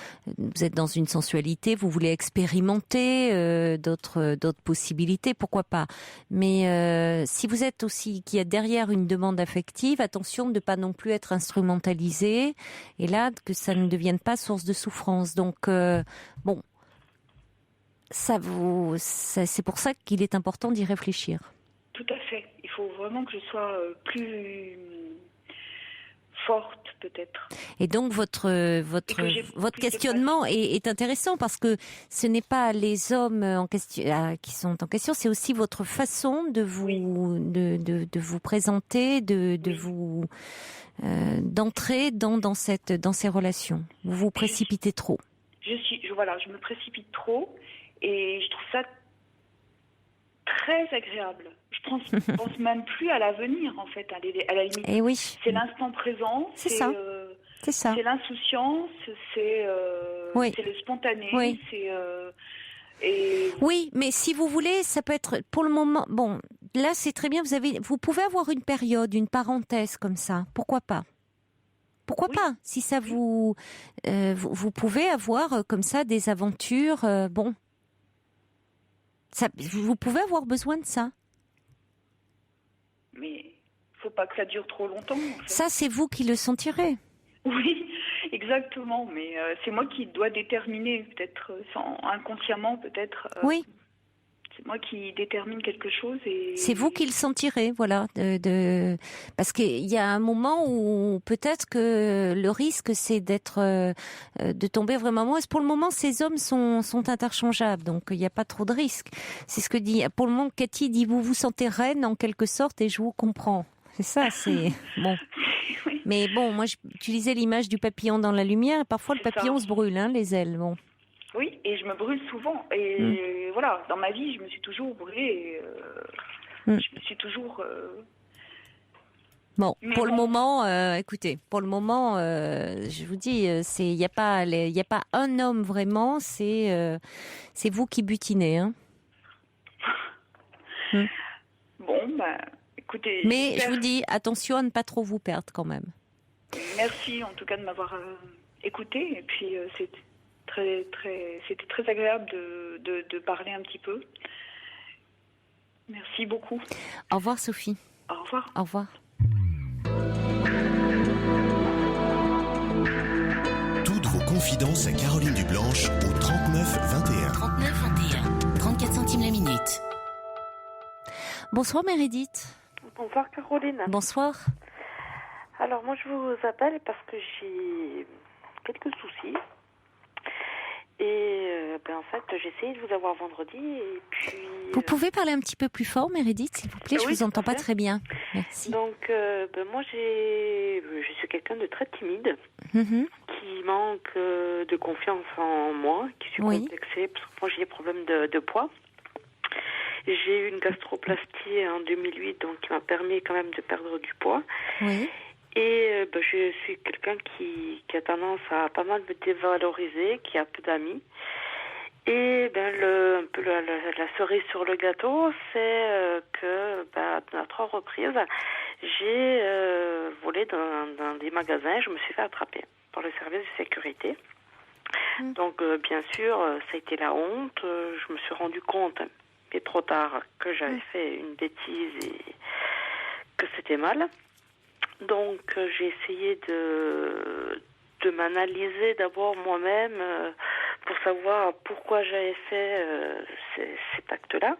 êtes dans une sensualité, vous voulez expérimenter d'autres possibilités, pourquoi pas. Mais si vous êtes aussi qu'il y a derrière une demande affective, attention de ne pas non plus être instrumentalisé et là que ça ne devienne pas source de souffrance. Donc c'est pour ça qu'il est important d'y réfléchir. Tout à fait. Il faut vraiment que je sois plus forte, peut-être. Et donc votre questionnement est intéressant parce que ce n'est pas les hommes en question qui sont en question, c'est aussi votre façon de vous de vous présenter, de vous d'entrer dans ces relations. Vous vous précipitez trop. Je me précipite trop et je trouve ça très agréable. Je pense même plus à l'avenir, en fait, à la limite. Et oui. C'est l'instant présent. C'est ça. C'est ça. C'est l'insouciance, c'est le spontané. Oui. Oui, mais si vous voulez, ça peut être pour le moment. Bon, là, c'est très bien. Vous pouvez avoir une période, une parenthèse comme ça. Pourquoi pas? Pourquoi pas? Si ça vous pouvez avoir comme ça des aventures. Vous pouvez avoir besoin de ça. Mais il ne faut pas que ça dure trop longtemps. En fait. Ça, c'est vous qui le sentirez. Oui, exactement. Mais c'est moi qui dois déterminer, peut-être inconsciemment, peut-être. Oui. C'est moi qui détermine quelque chose et... C'est vous qui le sentirez, voilà. Parce qu'il y a un moment où peut-être que le risque, c'est de tomber vraiment amoureuse. Pour le moment, ces hommes sont interchangeables, donc il n'y a pas trop de risques. C'est ce que dit. Pour le moment, Cathy dit vous vous sentez reine en quelque sorte, et je vous comprends. C'est ça, c'est bon. Oui. Mais bon, moi, j'utilisais l'image du papillon dans la lumière. Et parfois, le papillon se brûle, les ailes. Bon. Oui, et je me brûle souvent. Et voilà, dans ma vie, je me suis toujours brûlée. Je me suis toujours... Bon, pour le moment, écoutez, pour le moment, je vous dis, il y a pas un homme vraiment, c'est vous qui butinez, hein. Bon, écoutez. Mais je vous dis, attention à ne pas trop vous perdre quand même. Merci en tout cas de m'avoir écouté. Et puis c'était très agréable de parler un petit peu. Merci beaucoup. Au revoir Sophie. Au revoir. Au revoir. Toutes vos confidences à Caroline Dublanche au 39 21. 39 21. 34 centimes la minute. Bonsoir Meredith. Bonsoir Caroline. Bonsoir. Alors moi je vous appelle parce que j'ai quelques soucis. Et en fait j'ai essayé de vous avoir vendredi et puis... Vous pouvez parler un petit peu plus fort Meredith s'il vous plaît, je oui, vous entends pas très bien. Merci. Donc moi je suis quelqu'un de très timide, qui manque de confiance en moi, qui suis complexée parce que moi j'ai des problèmes de poids. J'ai eu une gastroplastie en 2008 donc qui m'a permis quand même de perdre du poids. Oui. Et je suis quelqu'un qui a tendance à pas mal me dévaloriser, qui a peu d'amis. Et la cerise sur le gâteau, c'est que à 3 reprises, j'ai volé dans des magasins. Je me suis fait attraper par le service de sécurité. Donc bien sûr, ça a été la honte. Je me suis rendu compte, mais trop tard, que j'avais fait une bêtise et que c'était mal. Donc j'ai essayé de m'analyser d'abord moi-même pour savoir pourquoi j'avais fait cet acte-là.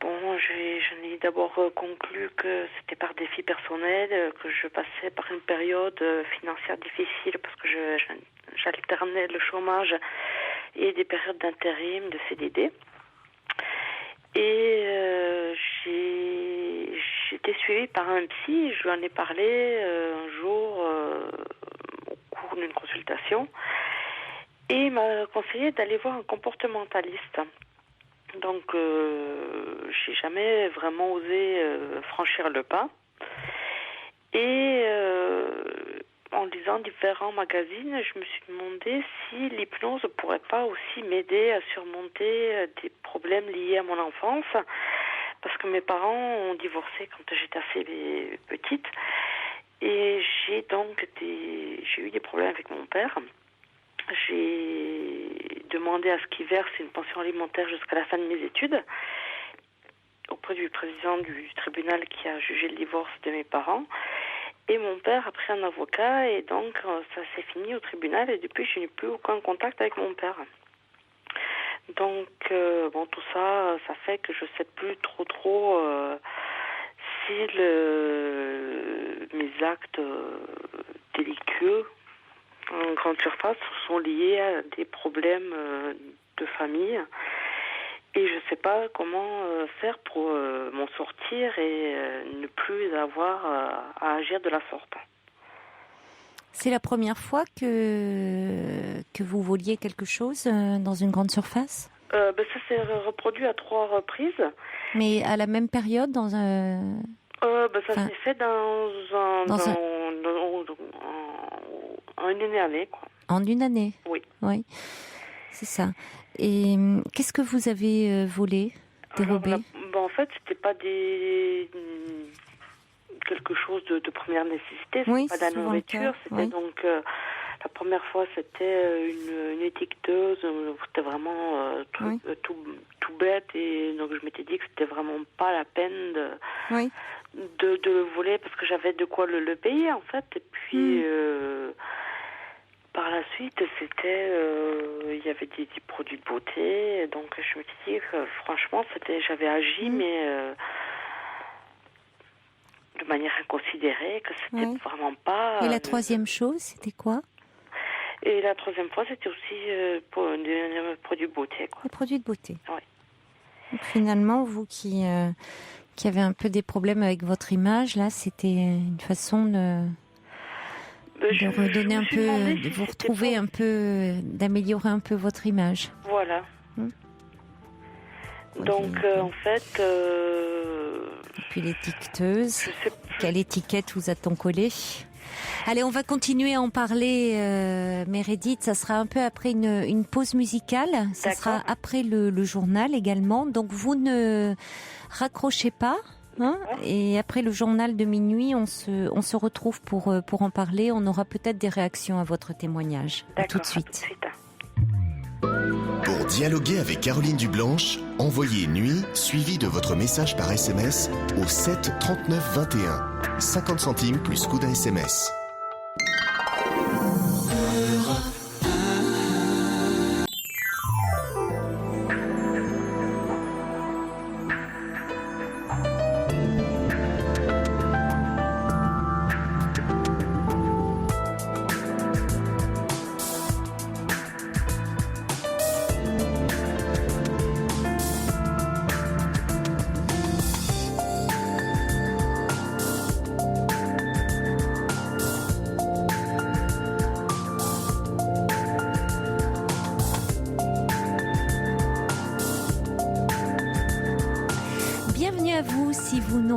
J'en ai d'abord conclu que c'était par défi personnel, que je passais par une période financière difficile parce que j'alternais le chômage et des périodes d'intérim, de CDD. Et j'étais suivie par un psy, je lui en ai parlé un jour au cours d'une consultation, et il m'a conseillé d'aller voir un comportementaliste. Donc, j'ai jamais vraiment osé franchir le pas. Et en lisant différents magazines, je me suis demandé si l'hypnose ne pourrait pas aussi m'aider à surmonter des problèmes liés à mon enfance. Parce que mes parents ont divorcé quand j'étais assez petite. Et j'ai eu des problèmes avec mon père. J'ai demandé à ce qu'il verse une pension alimentaire jusqu'à la fin de mes études auprès du président du tribunal qui a jugé le divorce de mes parents. Et mon père a pris un avocat et donc ça s'est fini au tribunal et depuis je n'ai plus aucun contact avec mon père. Donc tout ça fait que je ne sais plus trop si mes actes délictueux en grande surface sont liés à des problèmes de famille et je ne sais pas comment faire pour m'en sortir et ne plus avoir à agir de la sorte. C'est la première fois que vous voliez quelque chose dans une grande surface ? Ça s'est reproduit à 3 reprises. Mais à la même période dans un... s'est fait en une année, quoi. En une année ? Oui. C'est ça. Et qu'est-ce que vous avez volé, dérobé ? En fait, c'était pas quelque chose de première nécessité, c'était pas de la nourriture, c'était donc la première fois c'était une étiqueteuse, c'était vraiment tout bête et donc je m'étais dit que c'était vraiment pas la peine de le voler parce que j'avais de quoi le payer en fait et puis par la suite c'était il y avait des produits de beauté donc je me suis dit que franchement j'avais agi mais de manière inconsidérée, que c'était vraiment pas... Et la troisième chose, c'était quoi ? Et la troisième fois, c'était aussi pour des produits de beauté, quoi. Des produits de beauté. Oui. Donc, finalement, vous qui avez un peu des problèmes avec votre image, là, c'était une façon de redonner un peu, de vous retrouver un peu, d'améliorer un peu votre image. Voilà. Donc, en fait... Et puis l'étiqueteuse, quelle étiquette vous a-t-on collé ? Allez, on va continuer à en parler, Meredith. Ça sera un peu après une pause musicale. Ça sera après le journal également. Donc, vous ne raccrochez pas. Et après le journal de minuit, on se retrouve pour en parler. On aura peut-être des réactions à votre témoignage. À tout de suite. Pour dialoguer avec Caroline Dublanche, envoyez nuit suivi de votre message par SMS au 7 39 21. 50 centimes plus coût d'un SMS.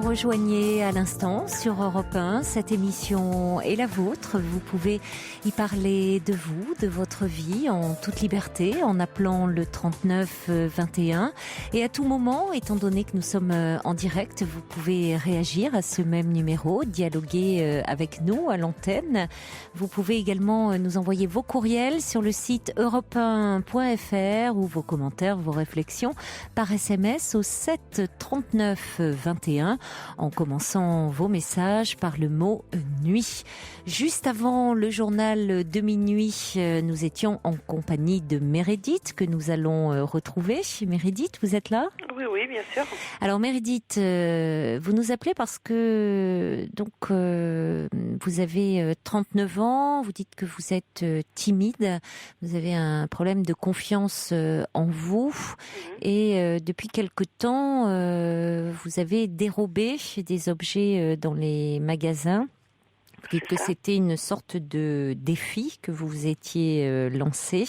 Rejoignez à l'instant sur Europe 1, cette émission est la vôtre. Vous pouvez y parler de vous, de votre vie en toute liberté en appelant le 39 21 et à tout moment, étant donné que nous sommes en direct, vous pouvez réagir à ce même numéro, dialoguer avec nous à l'antenne. Vous pouvez également nous envoyer vos courriels sur le site europe1.fr ou vos commentaires, vos réflexions par SMS au 7 39 21 en commençant vos messages par le mot nuit. Juste avant le journal de minuit, nous étions en compagnie de Meredith que nous allons retrouver. Meredith, vous êtes là ? Oui, bien sûr. Alors Meredith, vous nous appelez parce que vous avez 39 ans, vous dites que vous êtes timide, vous avez un problème de confiance en vous et depuis quelque temps, vous avez dérobé des objets dans les magasins. Vous dites que c'était une sorte de défi que vous vous étiez lancé.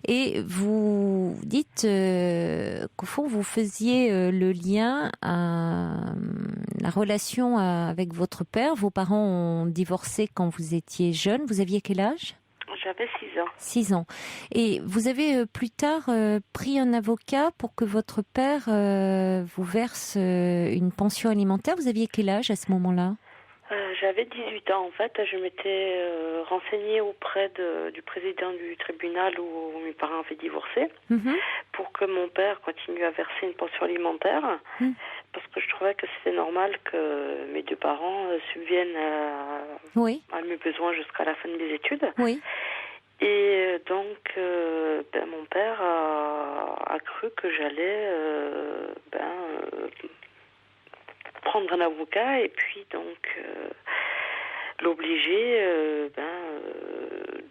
Et vous dites qu'au fond, vous faisiez le lien à la relation avec votre père. Vos parents ont divorcé quand vous étiez jeune. Vous aviez quel âge ? J'avais 6 ans. 6 ans. Et vous avez plus tard pris un avocat pour que votre père vous verse une pension alimentaire. Vous aviez quel âge à ce moment-là ? J'avais 18 ans en fait. Je m'étais renseignée auprès du président du tribunal où mes parents avaient divorcé pour que mon père continue à verser une pension alimentaire parce que je trouvais que c'était normal que mes deux parents subviennent à mes besoins jusqu'à la fin de mes études. Oui. Et donc mon père a cru que j'allais prendre un avocat et puis donc l'obliger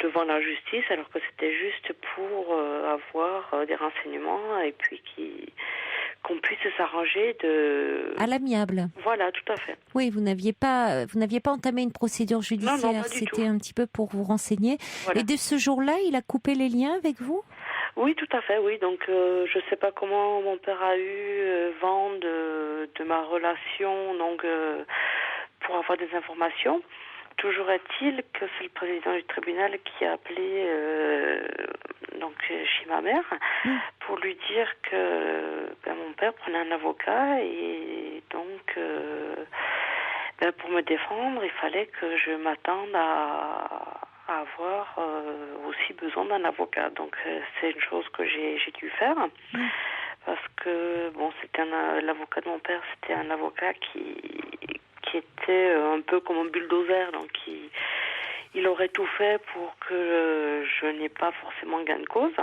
devant la justice alors que c'était juste pour avoir des renseignements et puis qu'on puisse s'arranger à l'amiable. Voilà, tout à fait. Oui, vous n'aviez pas entamé une procédure judiciaire, non, pas du c'était tout. Un petit peu pour vous renseigner. Voilà. Et dès ce jour-là, il a coupé les liens avec vous ? Oui, tout à fait, oui. Donc, je sais pas comment mon père a eu vent de ma relation, donc pour avoir des informations. Toujours est-il que c'est le président du tribunal qui a appelé chez ma mère pour lui dire que mon père prenait un avocat et donc pour me défendre, il fallait que je m'attende à avoir aussi besoin d'un avocat. Donc c'est une chose que j'ai dû faire parce que l'avocat de mon père, c'était un avocat qui était un peu comme un bulldozer, donc il aurait tout fait pour que je n'ai pas forcément gain de cause.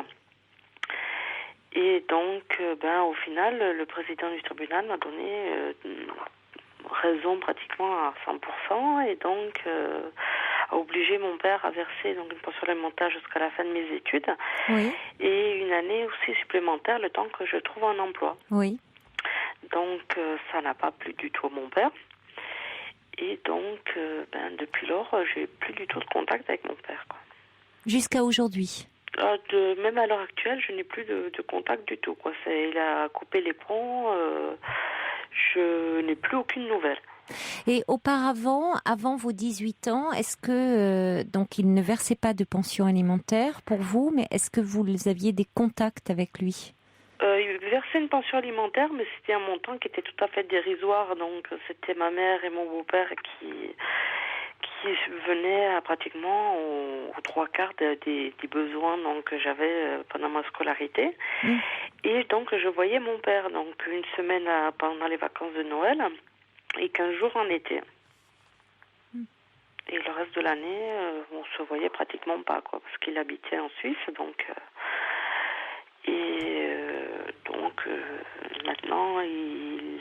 Et donc au final, le président du tribunal m'a donné raison pratiquement à 100% et donc a obligé mon père à verser donc une pension alimentaire jusqu'à la fin de mes études et une année aussi supplémentaire le temps que je trouve un emploi. Oui. Donc ça n'a pas plu du tout à mon père et donc depuis lors j'ai plus du tout de contact avec mon père, quoi. Jusqu'à aujourd'hui. Même à l'heure actuelle, je n'ai plus de contact du tout, quoi. Il a coupé les ponts. Je n'ai plus aucune nouvelle. Et auparavant, avant vos 18 ans, est-ce que donc il ne versait pas de pension alimentaire pour vous, mais est-ce que vous aviez des contacts avec lui ? Il versait une pension alimentaire, mais c'était un montant qui était tout à fait dérisoire. Donc c'était ma mère et mon beau-père qui venaient à pratiquement aux 3/4 des besoins donc, que j'avais pendant ma scolarité. Et donc je voyais mon père donc une semaine pendant les vacances de Noël et 15 jours en été. Et le reste de l'année, on se voyait pratiquement pas, quoi, parce qu'il habitait en Suisse, donc maintenant il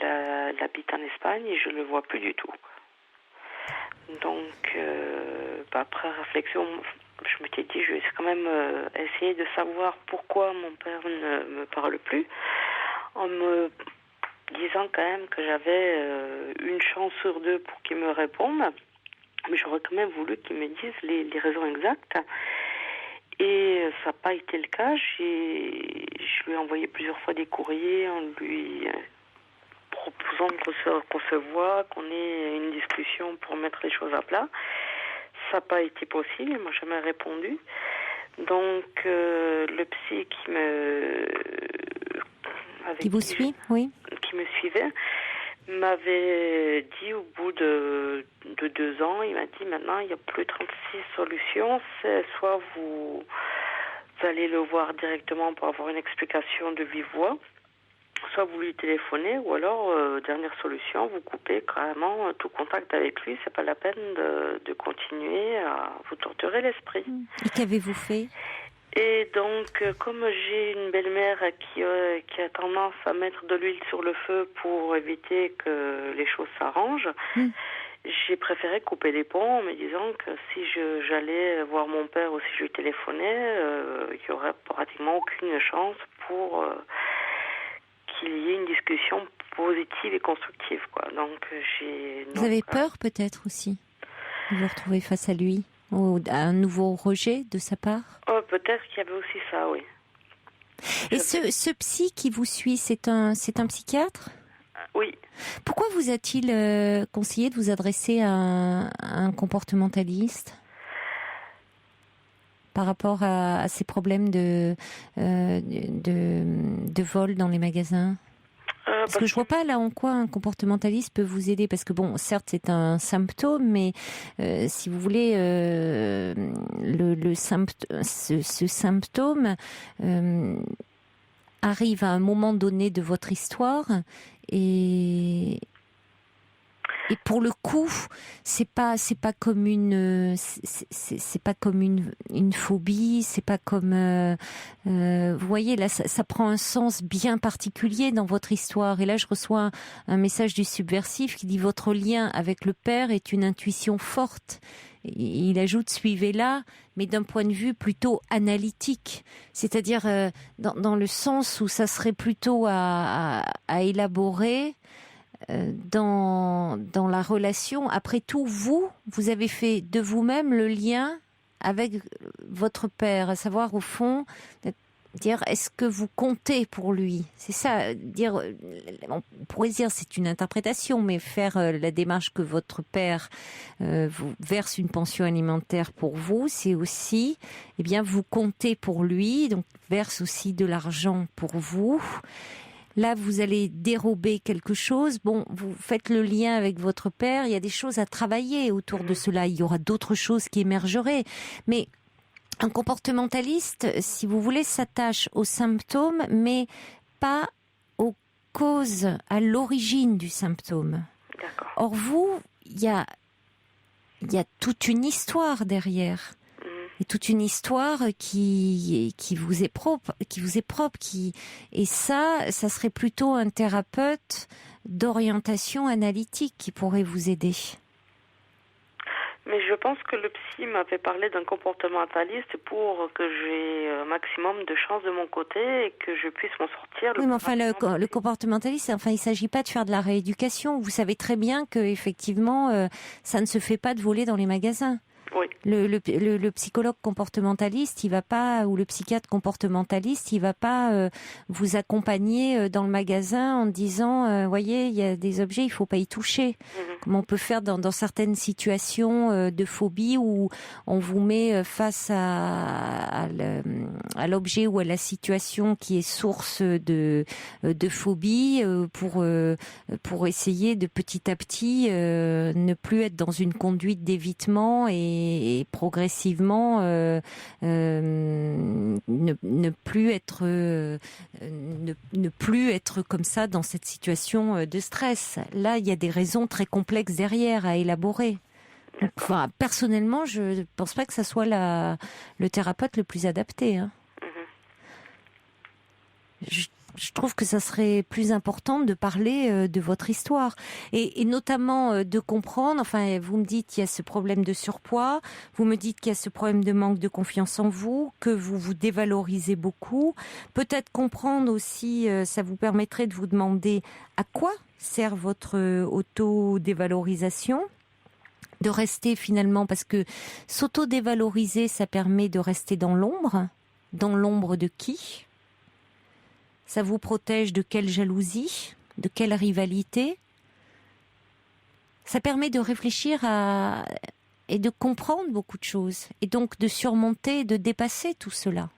habite en Espagne et je le vois plus du tout, quoi. Donc après réflexion, je m'étais dit je vais quand même essayer de savoir pourquoi mon père ne me parle plus, en me disant quand même que j'avais une chance sur 2 pour qu'il me réponde, mais j'aurais quand même voulu qu'il me dise les raisons exactes. Et ça n'a pas été le cas. Je lui ai envoyé plusieurs fois des courriers en lui proposant qu'on se voit, qu'on ait une discussion pour mettre les choses à plat. Ça n'a pas été possible, il m'a jamais répondu. Donc le psy qui me suivait m'avait dit au bout de 2 ans, il m'a dit maintenant il n'y a plus 36 solutions, c'est soit vous allez le voir directement pour avoir une explication de vive voix, soit vous lui téléphonez, ou alors dernière solution, vous coupez carrément tout contact avec lui, c'est pas la peine de continuer à vous torturer l'esprit. Et qu'avez-vous fait ? Et donc, comme j'ai une belle-mère qui a tendance à mettre de l'huile sur le feu pour éviter que les choses s'arrangent, j'ai préféré couper les ponts en me disant que si j'allais voir mon père ou si je lui téléphonais, il n'y aurait pratiquement aucune chance pour qu'il y ait une discussion positive et constructive, quoi. Donc, vous avez peur peut-être aussi de vous retrouver face à lui, ou à un nouveau rejet de sa part? Peut-être qu'il y avait aussi ça, oui. Et ce psy qui vous suit, c'est un psychiatre? Oui. Pourquoi vous a-t-il conseillé de vous adresser à un comportementaliste par rapport à ces problèmes de vol dans les magasins? Parce que je vois pas là en quoi un comportementaliste peut vous aider, parce que bon, certes c'est un symptôme, mais si vous voulez, ce symptôme arrive à un moment donné de votre histoire, et pour le coup, c'est pas comme une phobie, c'est pas comme vous voyez là, ça prend un sens bien particulier dans votre histoire. Et là, je reçois un message du subversif qui dit: votre lien avec le père est une intuition forte. Il ajoute: suivez-la, mais d'un point de vue plutôt analytique, c'est-à-dire dans le sens où ça serait plutôt à élaborer dans la relation. Après tout, vous avez fait de vous-même le lien avec votre père, à savoir au fond dire: est-ce que vous comptez pour lui? C'est ça, dire, on pourrait dire c'est une interprétation, mais faire la démarche que votre père vous verse une pension alimentaire pour vous, c'est aussi, eh bien, vous comptez pour lui, donc verse aussi de l'argent pour vous. Là, vous allez dérober quelque chose. Bon, vous faites le lien avec votre père. Il y a des choses à travailler autour de cela. Il y aura d'autres choses qui émergeraient. Mais un comportementaliste, si vous voulez, s'attache aux symptômes, mais pas aux causes, à l'origine du symptôme. D'accord. Or, vous, il y a toute une histoire derrière. Et toute une histoire qui vous est propre, et ça serait plutôt un thérapeute d'orientation analytique qui pourrait vous aider. Mais je pense que le psy m'avait parlé d'un comportementaliste pour que j'ai un maximum de chance de mon côté et que je puisse m'en sortir. Oui, mais enfin, le comportementaliste, enfin, il s'agit pas de faire de la rééducation. Vous savez très bien que effectivement, ça ne se fait pas de voler dans les magasins. Oui. Le psychologue comportementaliste, il va pas, ou le psychiatre comportementaliste, il va pas vous accompagner dans le magasin en disant, voyez, il y a des objets, il faut pas y toucher. Comme on peut faire dans certaines situations de phobie où on vous met face à l'objet ou à la situation qui est source de phobie pour essayer de petit à petit ne plus être dans une conduite d'évitement et progressivement ne plus être comme ça dans cette situation de stress. Là, il y a des raisons très complexes derrière à élaborer. Donc, enfin, personnellement, je ne pense pas que ça soit le thérapeute le plus adapté. Hein. Je trouve que ça serait plus important de parler de votre histoire et notamment de comprendre, enfin vous me dites qu'il y a ce problème de surpoids, vous me dites qu'il y a ce problème de manque de confiance en vous, que vous vous dévalorisez beaucoup. Peut-être comprendre aussi, ça vous permettrait de vous demander à quoi sert votre auto-dévalorisation, de rester finalement, parce que s'auto-dévaloriser, ça permet de rester dans l'ombre de qui ? Ça vous protège de quelle jalousie, de quelle rivalité? Ça permet de réfléchir et de comprendre beaucoup de choses, et donc de surmonter, de dépasser tout cela.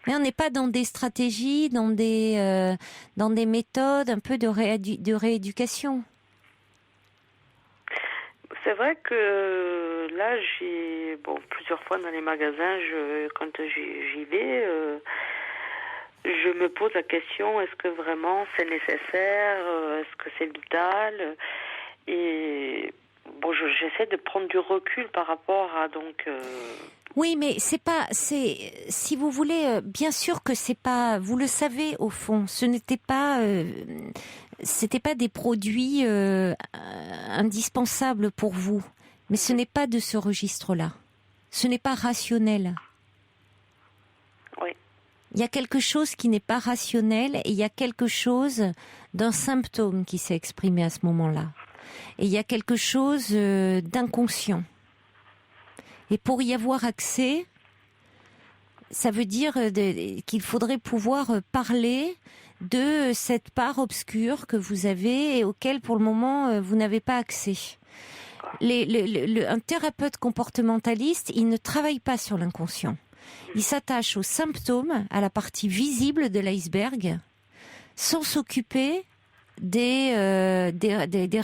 Mais on n'est pas dans des stratégies, dans des méthodes un peu de rééducation. C'est vrai que là, plusieurs fois dans les magasins, quand j'y vais, je me pose la question, est-ce que vraiment c'est nécessaire? Est-ce que c'est vital? Et bon, j'essaie de prendre du recul par rapport à Oui, mais si vous voulez, bien sûr que c'est pas, vous le savez au fond, c'était pas des produits indispensables pour vous, mais ce n'est pas de ce registre-là. Ce n'est pas rationnel. Oui. Il y a quelque chose qui n'est pas rationnel et il y a quelque chose d'un symptôme qui s'est exprimé à ce moment-là. Et il y a quelque chose d'inconscient. Et pour y avoir accès, ça veut dire qu'il faudrait pouvoir parler de cette part obscure que vous avez et auquel, pour le moment, vous n'avez pas accès. Un thérapeute comportementaliste, il ne travaille pas sur l'inconscient. Il s'attache aux symptômes, à la partie visible de l'iceberg, sans s'occuper des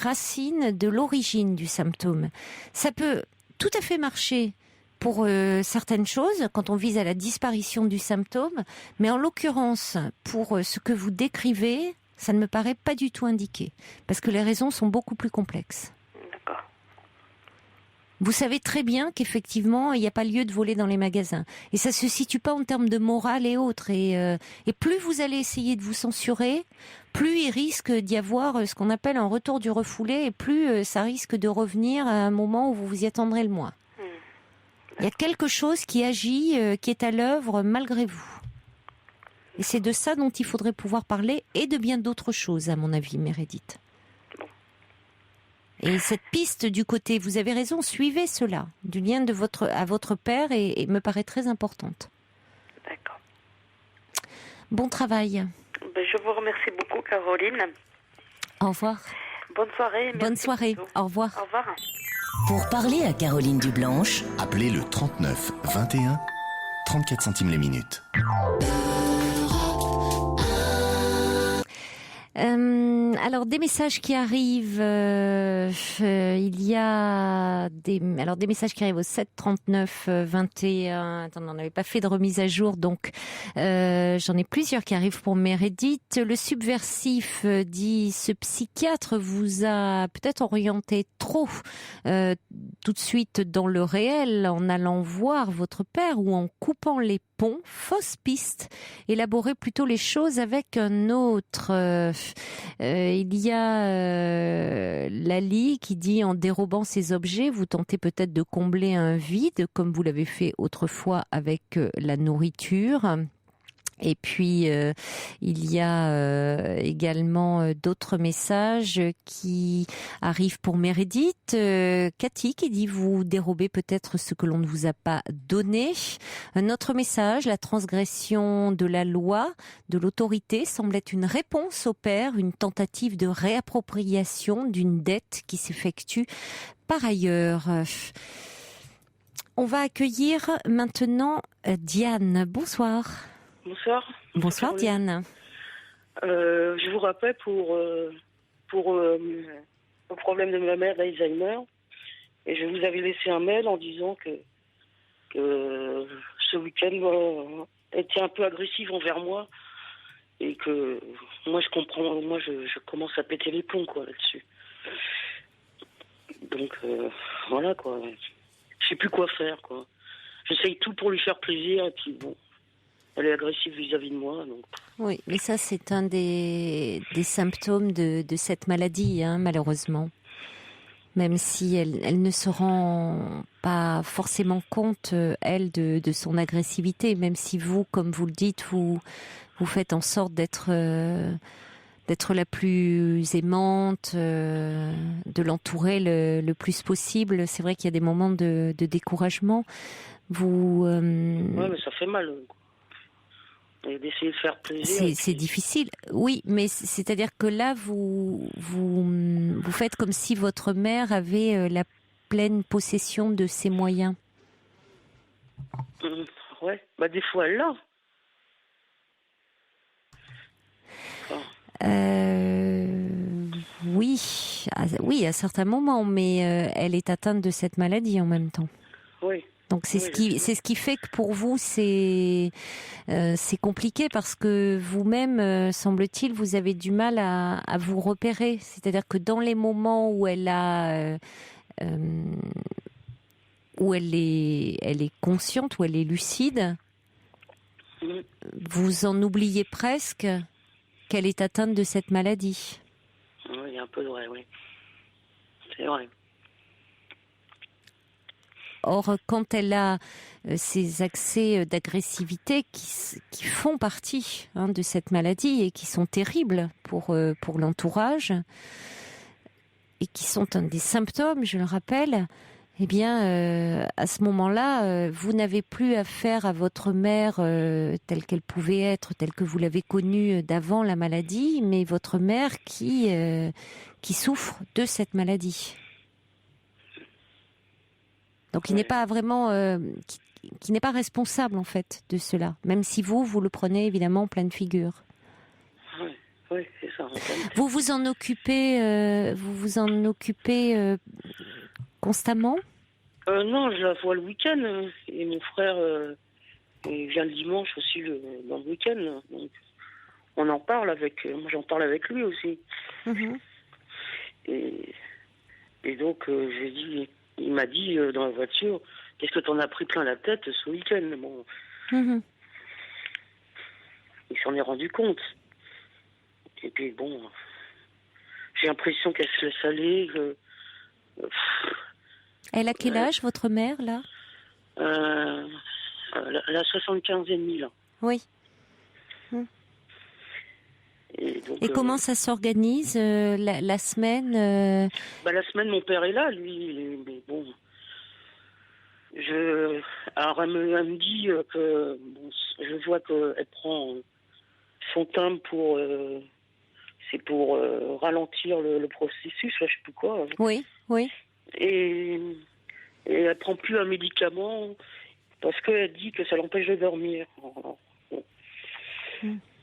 racines, de l'origine du symptôme. Ça peut tout à fait marcher pour certaines choses, quand on vise à la disparition du symptôme, mais en l'occurrence, pour ce que vous décrivez, ça ne me paraît pas du tout indiqué, parce que les raisons sont beaucoup plus complexes. D'accord. Vous savez très bien qu'effectivement, il n'y a pas lieu de voler dans les magasins. Et ça ne se situe pas en termes de morale et autres. Et plus vous allez essayer de vous censurer, plus il risque d'y avoir ce qu'on appelle un retour du refoulé, et plus ça risque de revenir à un moment où vous vous y attendrez le moins. Il y a quelque chose qui agit, qui est à l'œuvre malgré vous. Et c'est de ça dont il faudrait pouvoir parler, et de bien d'autres choses, à mon avis, Meredith. Et cette piste du côté, vous avez raison, suivez cela, du lien à votre père, et me paraît très importante. D'accord. Bon travail. Je vous remercie beaucoup, Caroline. Au revoir. Bonne soirée. Bonne soirée. Au revoir. Au revoir. Pour parler à Caroline Dublanche, Appelez le 39 21, 34 centimes les minutes. Alors des messages qui arrivent, il y a des messages qui arrivent au 7 39 21. Attends, on n'avait pas fait de remise à jour, donc j'en ai plusieurs qui arrivent pour Meredith. Le subversif dit: ce psychiatre vous a peut-être orienté trop tout de suite dans le réel en allant voir votre père, ou en coupant les ponts, fausse piste, élaborez plutôt les choses avec un autre. Il y a Lali qui dit: en dérobant ces objets, vous tentez peut-être de combler un vide, comme vous l'avez fait autrefois avec la nourriture. Et puis il y a également d'autres messages qui arrivent pour Meredith. Cathy qui dit: vous dérobez peut-être ce que l'on ne vous a pas donné. Un autre message: la transgression de la loi, de l'autorité semble être une réponse au père, une tentative de réappropriation d'une dette qui s'effectue par ailleurs. On va accueillir maintenant Diane. Bonsoir. Bonsoir. Bonsoir Diane. Je vous rappelle pour le problème de ma mère d'Alzheimer, et je vous avais laissé un mail en disant que ce week-end était un peu agressif envers moi, et que moi je comprends, moi je commence à péter les plombs là-dessus. Donc voilà quoi. Je sais plus quoi faire quoi. J'essaye tout pour lui faire plaisir, et puis bon. Elle est agressive vis-à-vis de moi. Donc. Oui, mais ça, c'est un des symptômes de cette maladie, malheureusement. Même si elle ne se rend pas forcément compte, elle, de son agressivité, même si vous, comme vous le dites, vous faites en sorte d'être la plus aimante, de l'entourer le plus possible. C'est vrai qu'il y a des moments de découragement. Ouais, mais ça fait mal. Et d'essayer de faire plaisir. C'est difficile, oui, mais c'est-à-dire que là, vous faites comme si votre mère avait la pleine possession de ses moyens. Ouais, des fois elle l'a. Oui, à certains moments, mais elle est atteinte de cette maladie en même temps. Oui. Donc c'est ce qui fait que pour vous c'est compliqué, parce que vous-même, semble-t-il, vous avez du mal à vous repérer. C'est-à-dire que dans les moments où elle a où elle est consciente, où elle est lucide, vous en oubliez presque qu'elle est atteinte de cette maladie. Oui, il y a un peu de vrai, oui. C'est vrai. Or, quand elle a ces accès d'agressivité qui font partie de cette maladie et qui sont terribles pour l'entourage et qui sont un des symptômes, je le rappelle, eh bien, à ce moment-là, vous n'avez plus affaire à votre mère telle qu'elle pouvait être, telle que vous l'avez connue d'avant la maladie, mais votre mère qui souffre de cette maladie. Donc, il n'est pas vraiment, qui n'est pas responsable en fait de cela, même si vous le prenez évidemment en pleine figure. Oui, c'est ça. Vous vous en occupez, constamment ? Non, je la vois le week-end et mon frère il vient le dimanche aussi dans le week-end. Donc, on en parle moi j'en parle avec lui aussi. Mm-hmm. Et donc j'ai dit. Il m'a dit dans la voiture, qu'est-ce que t'en as pris plein la tête ce week-end? Bon. Mm-hmm. Il s'en est rendu compte. Et puis bon, j'ai l'impression qu'elle se laisse aller. Elle a quel âge, votre mère, là? Elle a 75 et demi, là. Oui. Et comment ça s'organise la semaine La semaine, mon père est là, lui. Mais bon, alors elle me dit que je vois qu'elle prend son timbre c'est pour ralentir le processus, je sais plus quoi. Oui. Et elle prend plus un médicament parce qu'elle dit que ça l'empêche de dormir.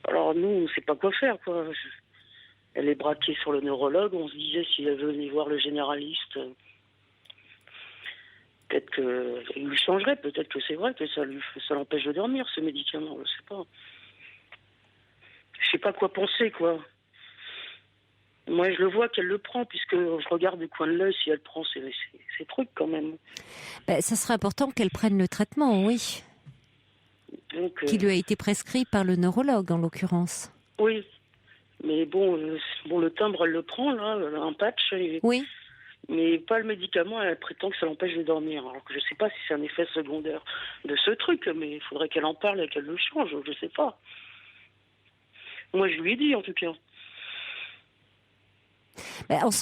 Alors nous, on ne sait pas quoi faire, quoi. Elle est braquée sur le neurologue. On se disait si elle venait voir le généraliste, peut-être qu'il lui changerait. Peut-être que c'est vrai que ça l'empêche de dormir, ce médicament. Je sais pas. Je sais pas quoi penser, quoi. Moi, je le vois qu'elle le prend, puisque je regarde du coin de l'œil si elle prend ces trucs, quand même. Ça serait important qu'elle prenne le traitement, oui. Donc, qui lui a été prescrit par le neurologue, en l'occurrence. Oui, mais bon, le timbre, elle le prend, là, elle a un patch. Oui. Mais pas le médicament, elle prétend que ça l'empêche de dormir. Alors que je ne sais pas si c'est un effet secondaire de ce truc, mais il faudrait qu'elle en parle et qu'elle le change, je ne sais pas. Moi, je lui ai dit, en tout cas.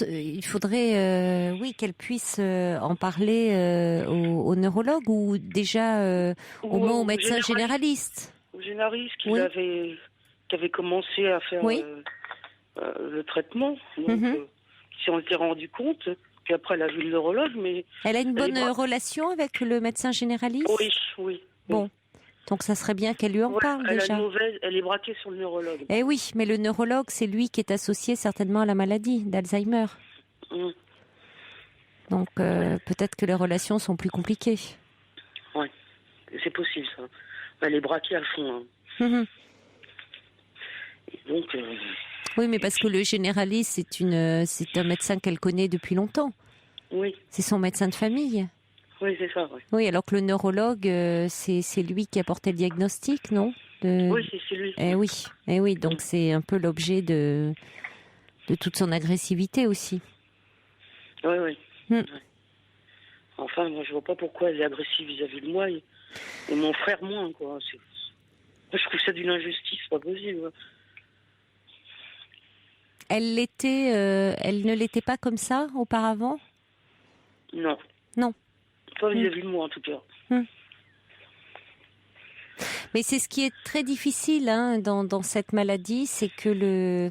Il faudrait, oui, qu'elle puisse en parler au neurologue ou déjà au moins au médecin généraliste. Au généraliste qui avait commencé à faire le traitement. Donc, qui s'en était rendu compte. Puis après, elle a vu le neurologue. Mais elle a une bonne relation avec le médecin généraliste? Oui. Bon. Donc ça serait bien qu'elle lui en parle déjà. Elle est braquée sur le neurologue. Eh oui, mais le neurologue, c'est lui qui est associé certainement à la maladie d'Alzheimer. Donc peut-être que les relations sont plus compliquées. Oui, c'est possible ça. Elle est braquée à fond. Et donc, oui, mais parce que le généraliste, c'est un médecin qu'elle connaît depuis longtemps. Oui. C'est son médecin de famille. Oui, c'est ça. Oui. Oui, alors que le neurologue, c'est lui qui a porté le diagnostic, non? Oui, c'est lui. Eh oui, donc c'est un peu l'objet de toute son agressivité aussi. Oui. Enfin, moi, je vois pas pourquoi elle est agressive vis-à-vis de moi et mon frère moins, quoi. Je trouve ça d'une injustice, pas possible. Elle ne l'était pas comme ça auparavant? Non. Pas vis-à-vis de moi, en tout cas. Mais c'est ce qui est très difficile dans cette maladie, c'est que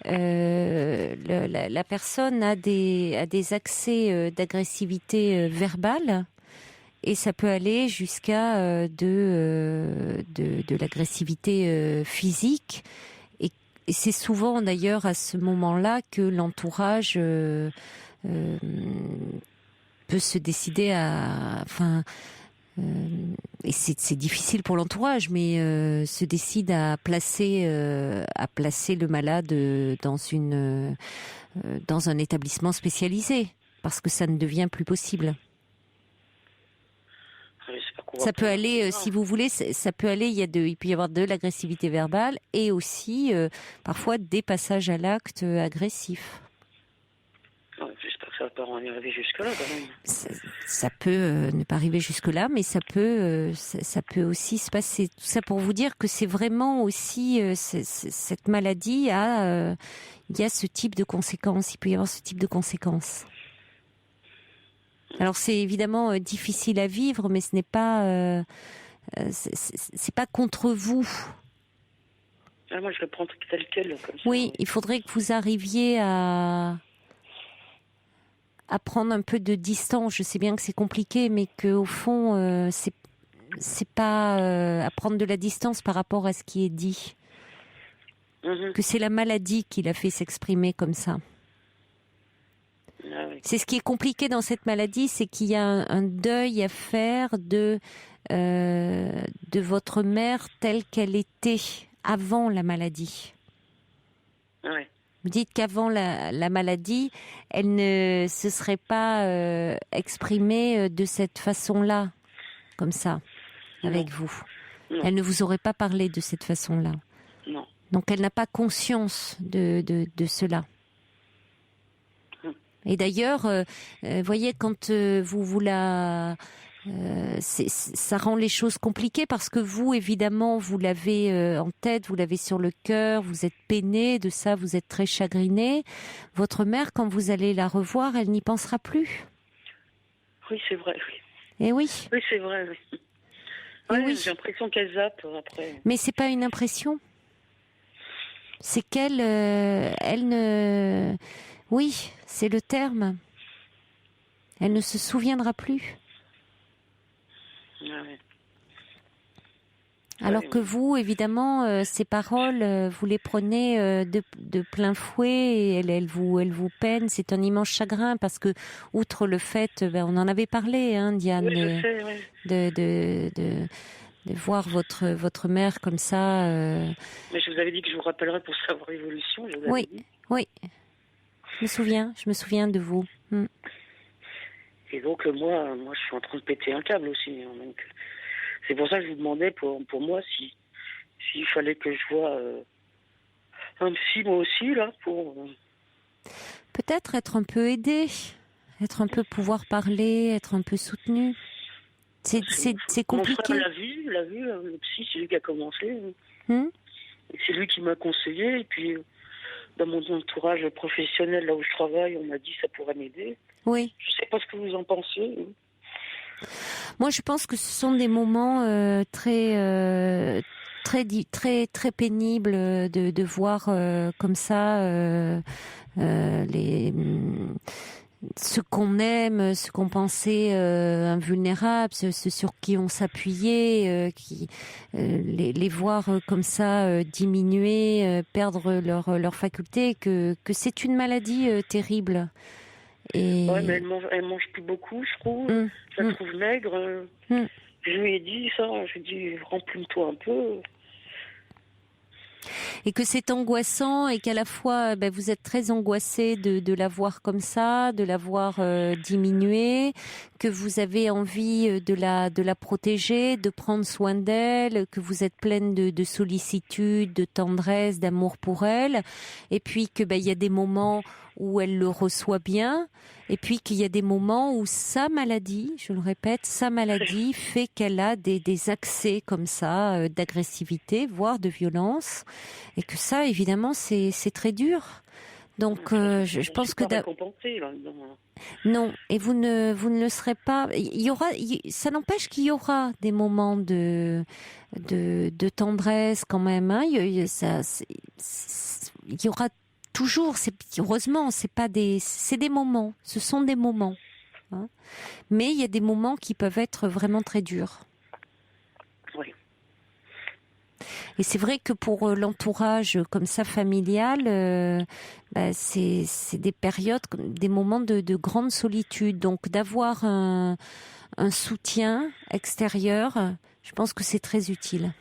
la personne a des accès d'agressivité verbale et ça peut aller jusqu'à de l'agressivité physique. Et c'est souvent d'ailleurs à ce moment-là que l'entourage peut se décider et c'est difficile pour l'entourage, mais se décide à placer le malade dans un établissement spécialisé parce que ça ne devient plus possible. Ça peut aller, si vous voulez, ça peut aller. Il peut y avoir de l'agressivité verbale et aussi parfois des passages à l'acte agressifs. Ouais, j'espère que ça va pas en arriver jusque-là, quand même. Ça peut ne pas arriver jusque-là, mais ça peut aussi se passer. Tout ça pour vous dire que c'est vraiment aussi cette maladie il y a ce type de conséquences. Il peut y avoir ce type de conséquences. Alors c'est évidemment difficile à vivre, mais ce n'est pas c'est pas contre vous. Ah, moi, je le prends tel quel, comme ça. Oui, il faudrait que vous arriviez à prendre un peu de distance. Je sais bien que c'est compliqué, mais que au fond, c'est pas à prendre de la distance par rapport à ce qui est dit. Que c'est la maladie qui l'a fait s'exprimer comme ça. Ah, oui. C'est ce qui est compliqué dans cette maladie, c'est qu'il y a un deuil à faire de votre mère telle qu'elle était avant la maladie. Ah, oui. Vous dites qu'avant la maladie, elle ne se serait pas exprimée de cette façon-là, comme ça, avec vous. Non. Elle ne vous aurait pas parlé de cette façon-là. Non. Donc elle n'a pas conscience de cela. Et d'ailleurs, voyez, quand vous la... ça rend les choses compliquées parce que vous, évidemment, vous l'avez en tête, vous l'avez sur le cœur, vous êtes peiné de ça, vous êtes très chagriné. Votre mère, quand vous allez la revoir, elle n'y pensera plus. Oui, c'est vrai, oui. Eh oui. Oui, c'est vrai, oui. Eh Ouais, oui. j'ai l'impression qu'elle zappe après. Mais c'est pas une impression. C'est qu'elle, elle ne... Oui, c'est le terme. Elle ne se souviendra plus. Ah, oui. Alors Ouais, que vous, évidemment, ces paroles, vous les prenez de plein fouet et elles vous peinent. C'est un immense chagrin parce que, outre le fait, on en avait parlé, hein, Diane, oui, je sais, oui. de voir votre mère comme ça. Mais je vous avais dit que je vous rappellerais pour savoir l'évolution. Je vous avais Oui, dit. oui. Je me souviens de vous. Et donc, moi, je suis en train de péter un câble aussi. Hein, donc, c'est pour ça que je vous demandais, pour moi, s'il fallait que je vois un psy, moi aussi, là, pour... Peut-être être un peu aidé, être un peu pouvoir parler, être un peu soutenu. C'est compliqué. Mon frère l'a vu, le psy, c'est lui qui a commencé. Et c'est lui qui m'a conseillé. Et puis, dans mon entourage professionnel, là où je travaille, on m'a dit que ça pourrait m'aider. Oui. Je sais pas ce que vous en pensez. Moi, je pense que ce sont des moments très pénibles de voir comme ça ce qu'on aime, ce qu'on pensait invulnérable, ce sur qui on s'appuyait, les voir comme ça diminuer, perdre leur faculté, que c'est une maladie terrible. Et... Ouais, mais elle mange plus beaucoup, je trouve. Je la trouve maigre. Je lui ai dit ça. Je lui ai dit, remplis-toi un peu. Et que c'est angoissant et qu'à la fois vous êtes très angoissé de la voir comme ça, de la voir diminuer, que vous avez envie de la protéger, de prendre soin d'elle, que vous êtes pleine de sollicitude, de tendresse, d'amour pour elle, et puis que il y a des moments où elle le reçoit bien, et puis qu'il y a des moments où sa maladie, je le répète, sa maladie fait qu'elle a des accès comme ça d'agressivité, voire de violence, et que ça, évidemment, c'est très dur. Donc, je pense que non, et vous ne le serez pas. Ça n'empêche qu'il y aura des moments de tendresse quand même. Hein. Il y aura toujours, heureusement, c'est des moments. Ce sont des moments. Hein. Mais il y a des moments qui peuvent être vraiment très durs. Oui. Et c'est vrai que pour l'entourage comme ça familial, c'est des périodes, des moments de grande solitude. Donc d'avoir un soutien extérieur, je pense que c'est très utile.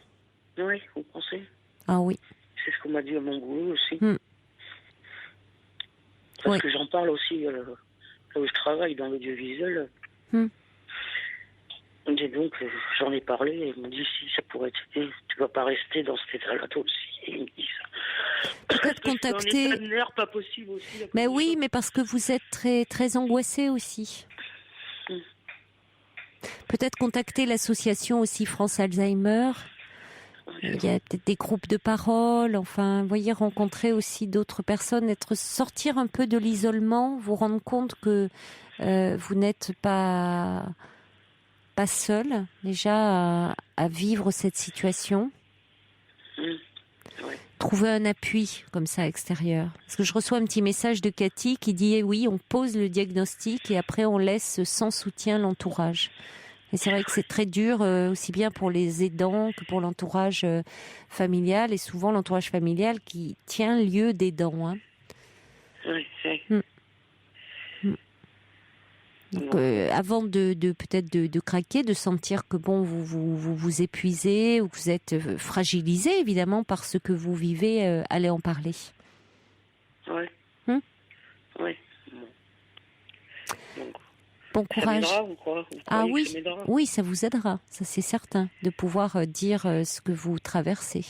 Oui, vous pensez ? Ah oui. C'est ce qu'on m'a dit à mon boulot aussi. Parce oui. que j'en parle aussi là où je travaille, dans l'audiovisuel. Et donc, j'en ai parlé et ils m'ont dit si ça pourrait t'aider, tu vas pas rester dans cet état-là toi aussi. Et ils me disent ça. Peut-être contacter. Un état de nerfs pas possible aussi. Mais oui, mais parce que vous êtes très, très angoissé aussi. Peut-être contacter l'association aussi France Alzheimer. Il y a peut-être des groupes de parole, enfin, voyez, rencontrer aussi d'autres personnes, sortir un peu de l'isolement, vous rendre compte que vous n'êtes pas seul déjà à vivre cette situation. Trouver un appui comme ça extérieur. Parce que je reçois un petit message de Cathy qui dit oui, on pose le diagnostic et après on laisse sans soutien l'entourage. Et c'est vrai que c'est très dur, aussi bien pour les aidants que pour l'entourage familial, et souvent l'entourage familial qui tient lieu d'aidant. Hein. Oui, c'est... Donc, avant de peut-être de craquer, de sentir que bon, vous épuisez ou que vous êtes fragilisé évidemment par ce que vous vivez, allez en parler. Oui. Oui. Bon courage. Ça m'aidera, vous croyez oui, ça m'aidera? Oui, ça vous aidera, ça c'est certain, de pouvoir dire ce que vous traversez.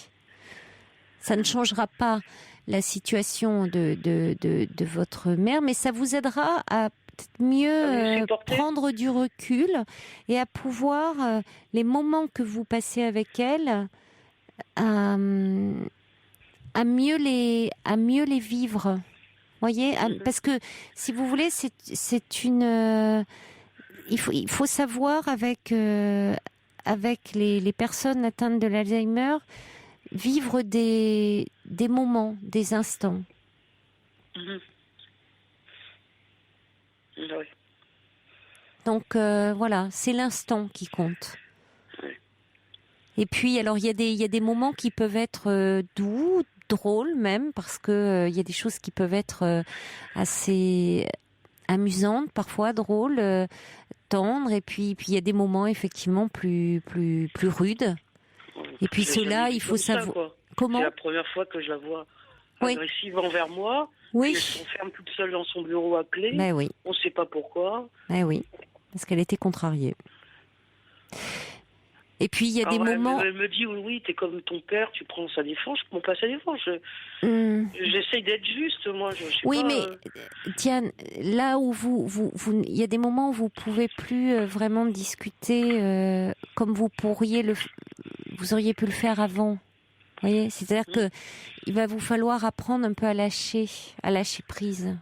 Ça ne changera pas la situation de votre mère, mais ça vous aidera à peut-être mieux prendre du recul et à pouvoir, les moments que vous passez avec elle, à mieux les vivre. Voyez, parce que si vous voulez, c'est une. Il faut savoir avec les personnes atteintes de l'Alzheimer vivre des moments, des instants. Oui. Donc voilà, c'est l'instant qui compte. Oui. Et puis alors il y a des moments qui peuvent être doux, drôles même, parce que il y a des choses qui peuvent être assez amusantes, parfois drôles, tendres, et puis il y a des moments effectivement plus rudes. Et puis cela, il faut savoir. Comment ? C'est la première fois que je la vois agressive envers moi. Oui. Elle s'enferme toute seule dans son bureau à clé. Ben oui. On ne sait pas pourquoi. Ben oui, parce qu'elle était contrariée. Et puis il y a des moments. Elle me dit oui, t'es comme ton père, tu prends sa défense, je prends pas sa défense. J'essaye d'être juste, moi. Je sais oui, pas, mais Diane, là où il y a des moments où vous pouvez plus vraiment discuter comme vous auriez pu le faire avant. Vous voyez, c'est-à-dire que il va vous falloir apprendre un peu à lâcher prise.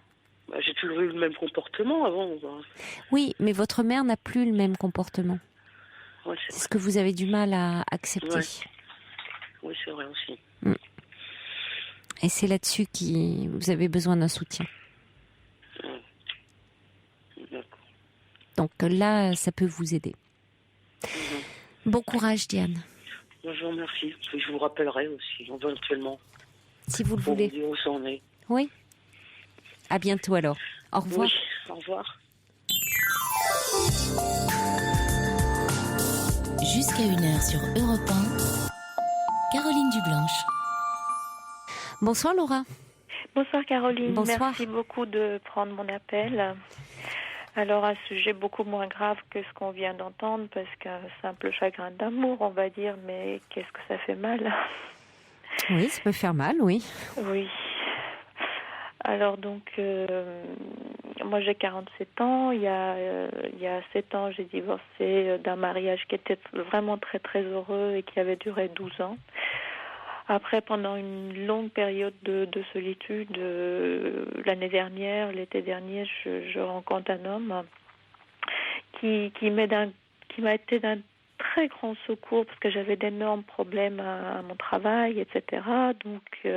J'ai toujours eu le même comportement avant. Oui, mais votre mère n'a plus le même comportement. Ouais, c'est ce que vous avez du mal à accepter. Ouais. Oui, c'est vrai aussi. Et c'est là-dessus que vous avez besoin d'un soutien. D'accord. Donc là, ça peut vous aider. Bon courage, Diane. Je vous remercie. Je vous rappellerai aussi, éventuellement. Si vous le voulez. Pour vous dire où ça en est. Oui. À bientôt alors. Au revoir. Oui, au revoir. Jusqu'à 1h sur Europe 1, Caroline Dublanche. Bonsoir Laura. Bonsoir Caroline. Bonsoir. Merci beaucoup de prendre mon appel. Alors un sujet beaucoup moins grave que ce qu'on vient d'entendre, parce qu'un simple chagrin d'amour, on va dire, mais qu'est-ce que ça fait mal. Oui, ça peut faire mal, oui. Oui. Alors donc, moi j'ai 47 ans, il y a 7 ans j'ai divorcé d'un mariage qui était vraiment très très heureux et qui avait duré 12 ans. Après, pendant une longue période de solitude, l'été dernier, je rencontre un homme qui m'a été d'un très grand secours, parce que j'avais d'énormes problèmes à mon travail, etc. Donc,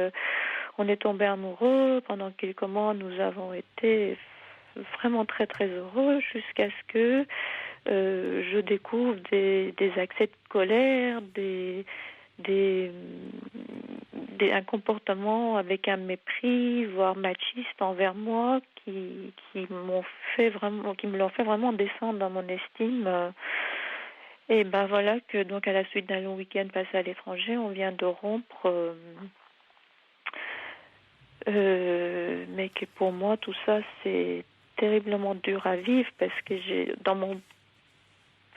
on est tombés amoureux. Pendant quelques mois, nous avons été vraiment très très heureux, jusqu'à ce que je découvre des accès de colère, un comportement avec un mépris, voire machiste envers moi, qui me l'ont fait vraiment descendre dans mon estime. Et ben voilà que donc à la suite d'un long week-end passé à l'étranger, on vient de rompre. Mais que pour moi tout ça c'est terriblement dur à vivre, parce que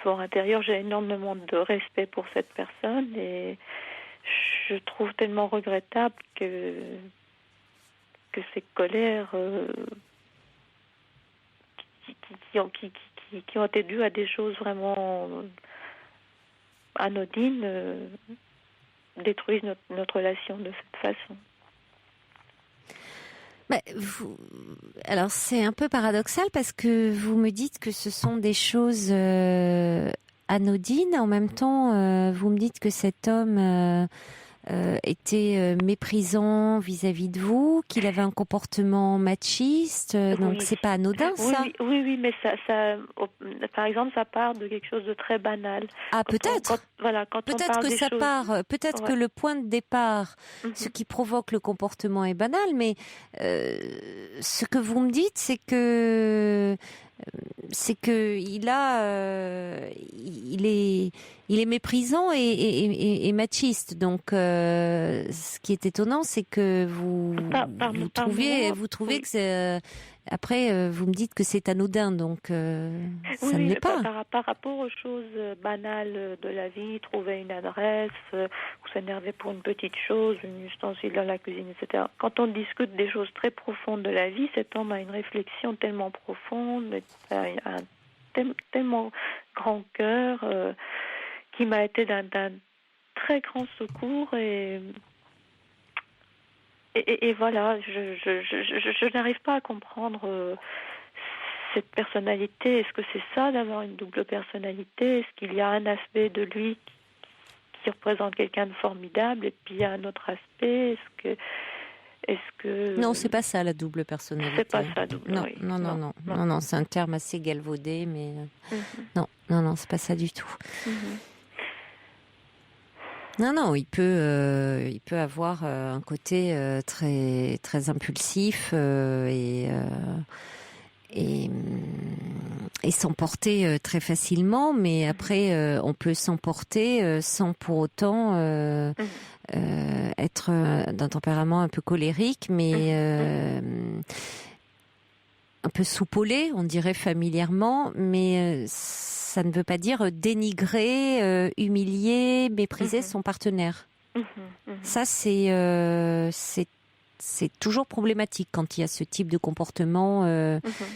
fort intérieur, j'ai énormément de respect pour cette personne et je trouve tellement regrettable que ces colères qui ont été dues à des choses vraiment anodines détruisent notre relation de cette façon. Alors c'est un peu paradoxal parce que vous me dites que ce sont des choses anodines. En même temps, vous me dites que cet homme était méprisant vis-à-vis de vous, qu'il avait un comportement machiste, donc c'est pas anodin ça. Oui, mais ça, par exemple, ça part de quelque chose de très banal. Ah, peut-être. Peut-être que ça part. Peut-être que le point de départ, ce qui provoque le comportement est banal, mais ce que vous me dites, c'est que il est méprisant et machiste. Donc, ce qui est étonnant, c'est que vous trouvez que c'est. Après, vous me dites que c'est anodin, donc ça ne l'est pas. Par rapport aux choses banales de la vie, trouver une adresse, ou s'énerver pour une petite chose, une ustensile dans la cuisine, etc. Quand on discute des choses très profondes de la vie, cet homme a une réflexion tellement profonde, un tellement grand cœur, qui m'a été d'un très grand secours et voilà, je n'arrive pas à comprendre cette personnalité. Est-ce que c'est ça d'avoir une double personnalité? Est-ce qu'il y a un aspect de lui qui représente quelqu'un de formidable et puis il y a un autre aspect? Est-ce que... Non, c'est pas ça la double personnalité. C'est pas ça, double. Non, oui. non, c'est un terme assez galvaudé, mais non, c'est pas ça du tout. Non, il peut avoir un côté très très impulsif et s'emporter très facilement, mais après on peut s'emporter sans pour autant être d'un tempérament un peu colérique, mais un peu soupolé, on dirait familièrement, mais ça ne veut pas dire dénigrer, humilier, mépriser son partenaire. Ça, c'est toujours problématique quand il y a ce type de comportement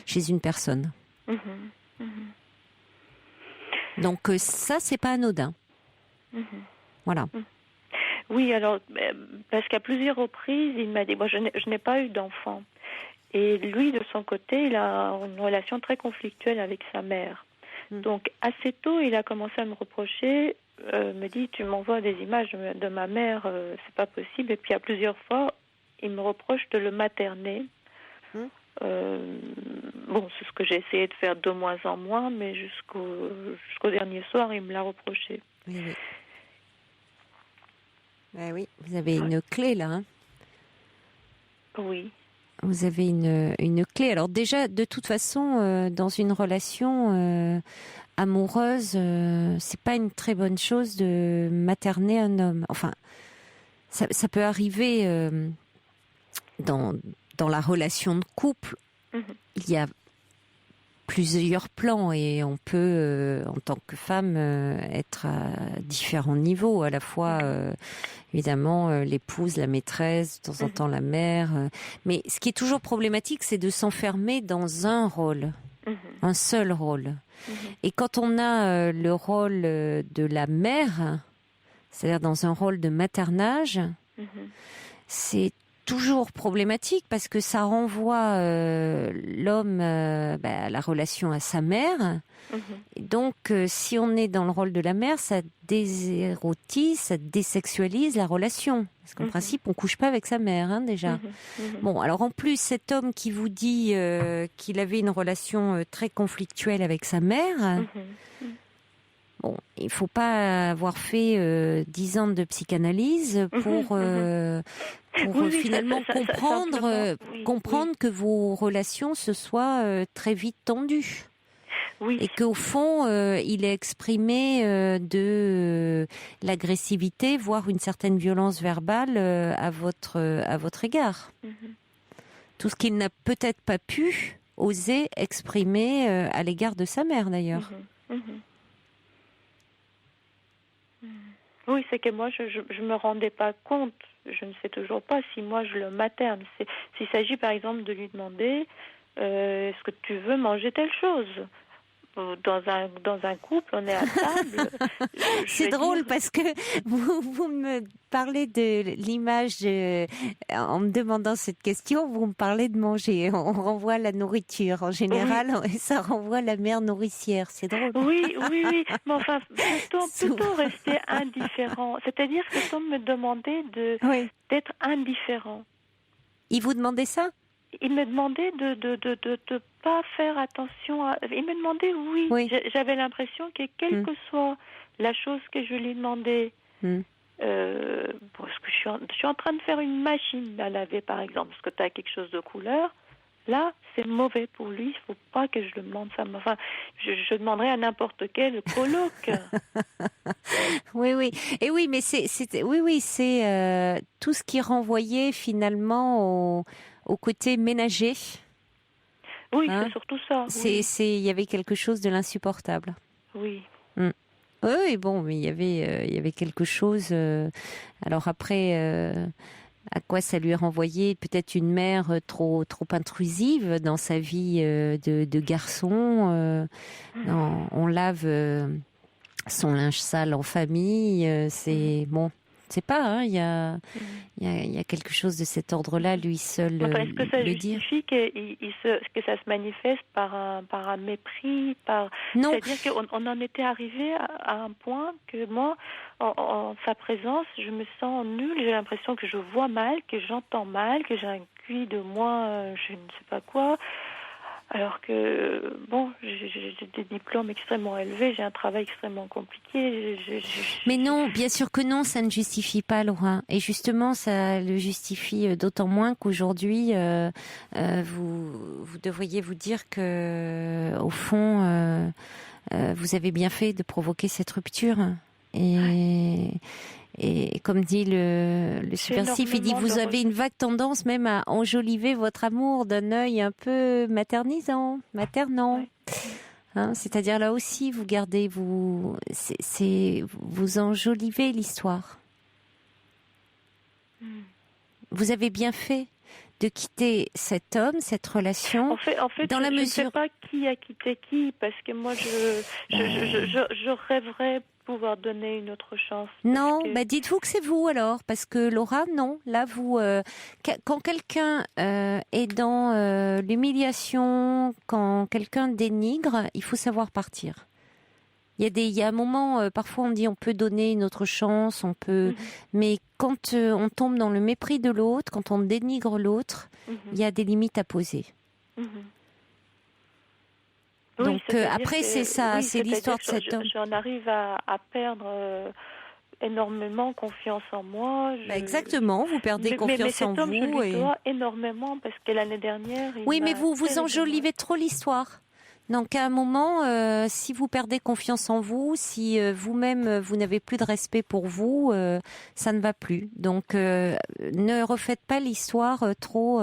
chez une personne. Donc ça, c'est pas anodin. Voilà. Oui, alors, parce qu'à plusieurs reprises, il m'a dit, moi, je n'ai pas eu d'enfant. Et lui, de son côté, il a une relation très conflictuelle avec sa mère. Donc, assez tôt, il a commencé à me reprocher, me dit, tu m'envoies des images de ma mère, c'est pas possible. Et puis, à plusieurs fois, il me reproche de le materner. Bon, c'est ce que j'ai essayé de faire de moins en moins, mais jusqu'au dernier soir, il me l'a reproché. Oui. Oui, vous avez une clé là. Hein. Oui. Vous avez une clé. Alors déjà, de toute façon, dans une relation amoureuse, c'est pas une très bonne chose de materner un homme. Enfin, ça peut arriver dans la relation de couple. Il y a plusieurs plans et on peut, en tant que femme, être à différents niveaux. À la fois, évidemment, l'épouse, la maîtresse, de temps en temps la mère. Mais ce qui est toujours problématique, c'est de s'enfermer dans un rôle, un seul rôle. Et quand on a le rôle de la mère, c'est-à-dire dans un rôle de maternage, c'est toujours problématique parce que ça renvoie l'homme à la relation à sa mère. Et donc, si on est dans le rôle de la mère, ça désérotise, ça désexualise la relation. Parce qu'en principe, on couche pas avec sa mère, déjà. Bon, alors en plus, cet homme qui vous dit qu'il avait une relation très conflictuelle avec sa mère... Bon, il faut pas avoir fait 10 ans de psychanalyse pour finalement comprendre que vos relations se soient très vite tendues. Et qu'au fond, il est exprimé de l'agressivité, voire une certaine violence verbale à votre égard. Tout ce qu'il n'a peut-être pas pu oser exprimer à l'égard de sa mère, d'ailleurs. Oui, c'est que moi, je me rendais pas compte. Je ne sais toujours pas si moi je le materne. S'il s'agit par exemple de lui demander est-ce que tu veux manger telle chose. Dans un couple, on est à table. C'est drôle parce que vous me parlez de l'image, en me demandant cette question, vous me parlez de manger. On renvoie la nourriture. En général, oui. Ça renvoie la mère nourricière. C'est drôle. Oui. Mais enfin, plutôt rester indifférent. C'est-à-dire que Tom me demandait d'être indifférent. Il vous demandait ça ? Il me demandait de pas faire attention à... Il me demandait, oui. J'avais l'impression que quelle que soit la chose que je lui demandais, parce que je suis en train de faire une machine à laver, par exemple, parce que tu as quelque chose de couleur, là, c'est mauvais pour lui, il ne faut pas que je le demande ça. Enfin, je demanderais à n'importe quel coloc. Oui. Et oui, mais c'est tout ce qui renvoyait finalement au côté ménager. Oui, c'est surtout ça. Il y avait quelque chose de l'insupportable. Oui. Oui, bon, mais il y avait quelque chose. Alors après, à quoi ça lui renvoyait ? Peut-être une mère trop intrusive dans sa vie de garçon. On lave son linge sale en famille. C'est bon. C'est pas, hein, il y a quelque chose de cet ordre-là, lui seul est-ce que ça justifie que ça se manifeste par un mépris, Non. C'est-à-dire qu'on en était arrivé à un point que moi, en sa présence, je me sens nulle, j'ai l'impression que je vois mal, que j'entends mal, que j'ai un QI de moi, je ne sais pas quoi. Alors que, bon, j'ai des diplômes extrêmement élevés, j'ai un travail extrêmement compliqué. Mais non, bien sûr que non, ça ne justifie pas, Laura. Et justement, ça le justifie d'autant moins qu'aujourd'hui, vous devriez vous dire que, au fond, vous avez bien fait de provoquer cette rupture. Et comme dit le subversif, il dit vous avez une vague tendance même à enjoliver votre amour d'un œil un peu maternant. Ouais. Hein, c'est-à-dire là aussi vous gardez vous enjolivez l'histoire. Vous avez bien fait de quitter cet homme, cette relation. En fait, dans la mesure... je ne sais pas qui a quitté qui, parce que moi, je rêverais pouvoir donner une autre chance. Non, dites-vous que c'est vous alors, parce que Laura, non. Là, vous, quand quelqu'un est dans l'humiliation, quand quelqu'un dénigre, il faut savoir partir. Il y a un moment, parfois on dit on peut donner une autre chance, on peut, mais quand on tombe dans le mépris de l'autre, quand on dénigre l'autre, il y a des limites à poser. Donc après c'est ça, c'est l'histoire de cet homme. J'en arrive à perdre énormément confiance en moi. Exactement, vous perdez confiance en vous. Mais cet homme, je lui dois énormément parce que l'année dernière. Mais vous enjolivez trop l'histoire. Donc à un moment, si vous perdez confiance en vous, si vous-même vous n'avez plus de respect pour vous, ça ne va plus. Donc ne refaites pas l'histoire trop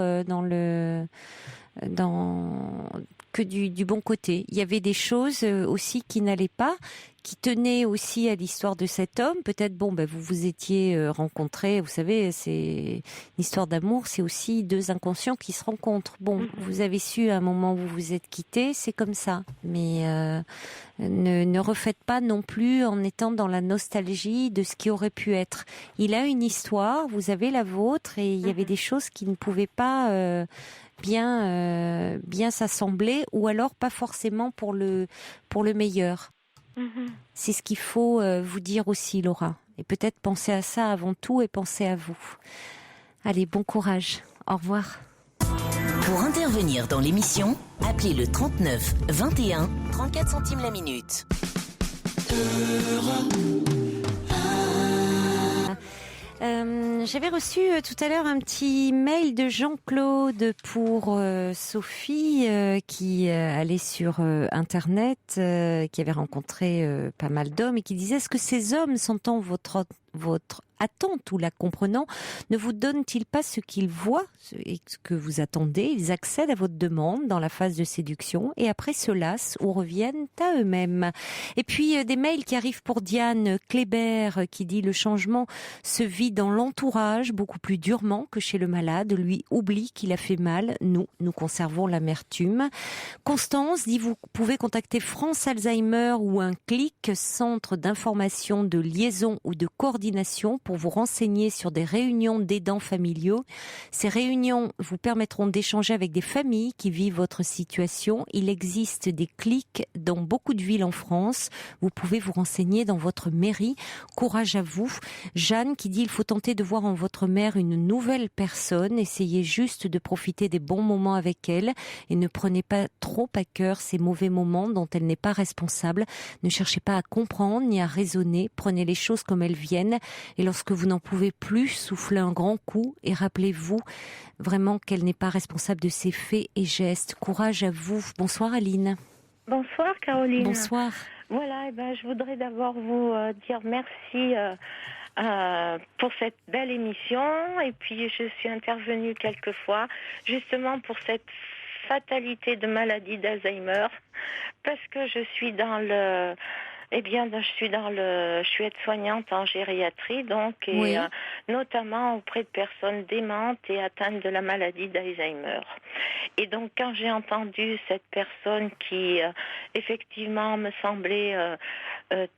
que du bon côté. Il y avait des choses aussi qui n'allaient pas, qui tenaient aussi à l'histoire de cet homme. Peut-être, vous vous étiez rencontrés, vous savez, c'est une histoire d'amour, c'est aussi deux inconscients qui se rencontrent. Vous avez su à un moment où vous vous êtes quittés, c'est comme ça. Mais ne refaites pas non plus en étant dans la nostalgie de ce qui aurait pu être. Il a une histoire, vous avez la vôtre, et il y avait des choses qui ne pouvaient pas... bien s'assembler, ou alors pas forcément pour le meilleur. C'est ce qu'il faut vous dire aussi, Laura. Et peut-être penser à ça avant tout et penser à vous. Allez, bon courage. Au revoir. Pour intervenir dans l'émission, appelez le 39 21 34 centimes la minute. J'avais reçu tout à l'heure un petit mail de Jean-Claude pour Sophie qui allait sur Internet, qui avait rencontré pas mal d'hommes et qui disait: est-ce que ces hommes sont votre attend, tout la comprenant, ne vous donne-t-il pas ce qu'il voit et ce que vous attendez? Ils accèdent à votre demande dans la phase de séduction et après se lassent ou reviennent à eux-mêmes. Et puis des mails qui arrivent pour Diane Kléber qui dit: le changement se vit dans l'entourage beaucoup plus durement que chez le malade. Lui oublie qu'il a fait mal. Nous conservons l'amertume. Constance dit: vous pouvez contacter France Alzheimer ou un CLIC, centre d'information, de liaison ou de coordination, pour vous renseigner sur des réunions d'aidants familiaux. Ces réunions vous permettront d'échanger avec des familles qui vivent votre situation. Il existe des CLIC dans beaucoup de villes en France. Vous pouvez vous renseigner dans votre mairie. Courage à vous. Jeanne qui dit: il faut tenter de voir en votre mère une nouvelle personne. Essayez juste de profiter des bons moments avec elle et ne prenez pas trop à cœur ces mauvais moments dont elle n'est pas responsable. Ne cherchez pas à comprendre ni à raisonner. Prenez les choses comme elles viennent et lorsque vous n'en pouvez plus, soufflez un grand coup et rappelez-vous vraiment qu'elle n'est pas responsable de ses faits et gestes. Courage à vous. Bonsoir Aline. Bonsoir Caroline. Bonsoir. Voilà, je voudrais d'abord vous dire merci pour cette belle émission. Et puis je suis intervenue quelques fois justement pour cette fatalité de maladie d'Alzheimer, parce que je suis je suis aide-soignante en gériatrie, donc, et oui. Notamment auprès de personnes démentes et atteintes de la maladie d'Alzheimer. Et donc, quand j'ai entendu cette personne qui, effectivement, me semblait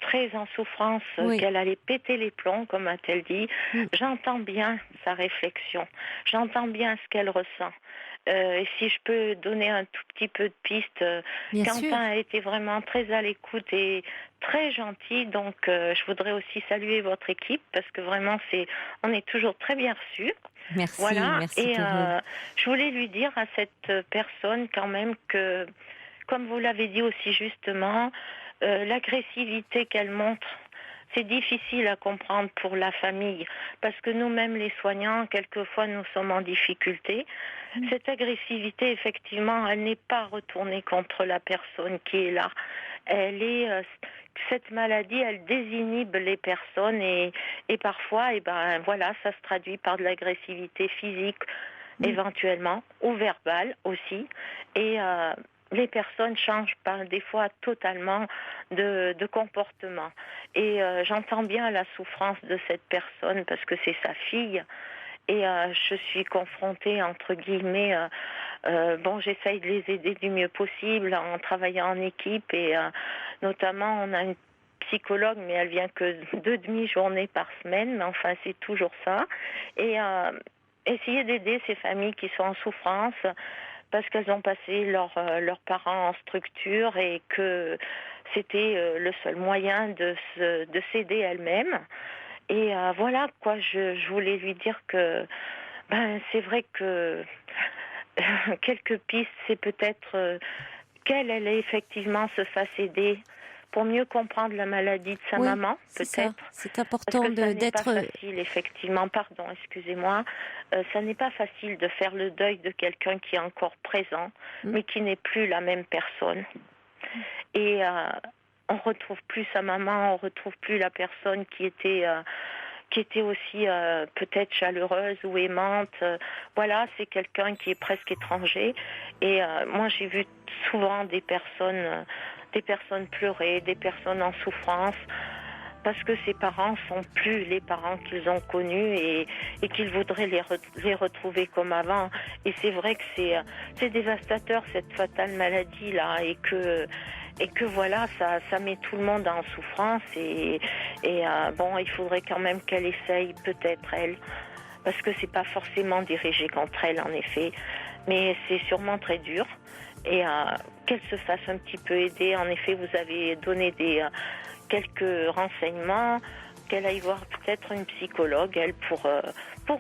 très en souffrance, oui. Qu'elle allait péter les plombs, comme a-t-elle dit, j'entends bien sa réflexion, j'entends bien ce qu'elle ressent. Et si je peux donner un tout petit peu de piste, Quentin a été vraiment très à l'écoute et très gentil, donc je voudrais aussi saluer votre équipe parce que vraiment on est toujours très bien reçus. Merci, voilà. Merci. Et je voulais lui dire à cette personne quand même que, comme vous l'avez dit aussi justement, l'agressivité qu'elle montre, c'est difficile à comprendre pour la famille, parce que nous-mêmes, les soignants, quelquefois, nous sommes en difficulté. Cette agressivité, effectivement, elle n'est pas retournée contre la personne qui est là. Cette maladie, elle désinhibe les personnes et parfois, ça se traduit par de l'agressivité physique, éventuellement, ou verbale aussi. Et les personnes changent des fois totalement de comportement. Et j'entends bien la souffrance de cette personne parce que c'est sa fille. Et je suis confrontée, entre guillemets, j'essaye de les aider du mieux possible en travaillant en équipe. Et notamment, on a une psychologue, mais elle vient que 2 demi-journées par semaine. Mais enfin, c'est toujours ça. Et essayer d'aider ces familles qui sont en souffrance, parce qu'elles ont passé leurs parents en structure et que c'était le seul moyen de s'aider elles-mêmes. Et voilà, quoi, je voulais lui dire que c'est vrai que quelques pistes, c'est peut-être qu'elle effectivement se fasse aider pour mieux comprendre la maladie de sa maman, peut-être. C'est important d'être... Pas facile, effectivement. Pardon, excusez-moi. Ça n'est pas facile de faire le deuil de quelqu'un qui est encore présent, mais qui n'est plus la même personne. Et on retrouve plus sa maman, on retrouve plus la personne qui était aussi peut-être chaleureuse ou aimante. Voilà, c'est quelqu'un qui est presque étranger. Et moi, j'ai vu souvent des personnes pleurer, des personnes en souffrance, parce que ces parents sont plus les parents qu'ils ont connus et qu'ils voudraient les retrouver comme avant. Et c'est vrai que c'est dévastateur, cette fatale maladie-là, et que voilà, ça met tout le monde en souffrance. Et il faudrait quand même qu'elle essaye, peut-être elle, parce que c'est pas forcément dirigé contre elle, en effet, mais c'est sûrement très dur. Et qu'elle se fasse un petit peu aider. En effet, vous avez donné quelques renseignements, qu'elle aille voir peut-être une psychologue, elle, pour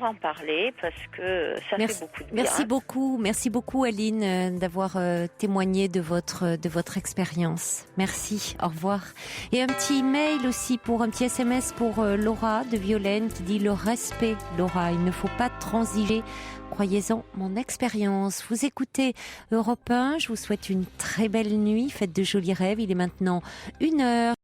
en parler, parce que ça fait beaucoup de bien. Merci beaucoup Aline d'avoir témoigné de votre expérience. Merci, au revoir. Et un petit mail aussi, un petit SMS pour Laura de Violaine qui dit: le respect, Laura, il ne faut pas transiger. Croyez-en mon expérience. Vous écoutez Europe 1, je vous souhaite une très belle nuit, faites de jolis rêves. Il est maintenant 1h.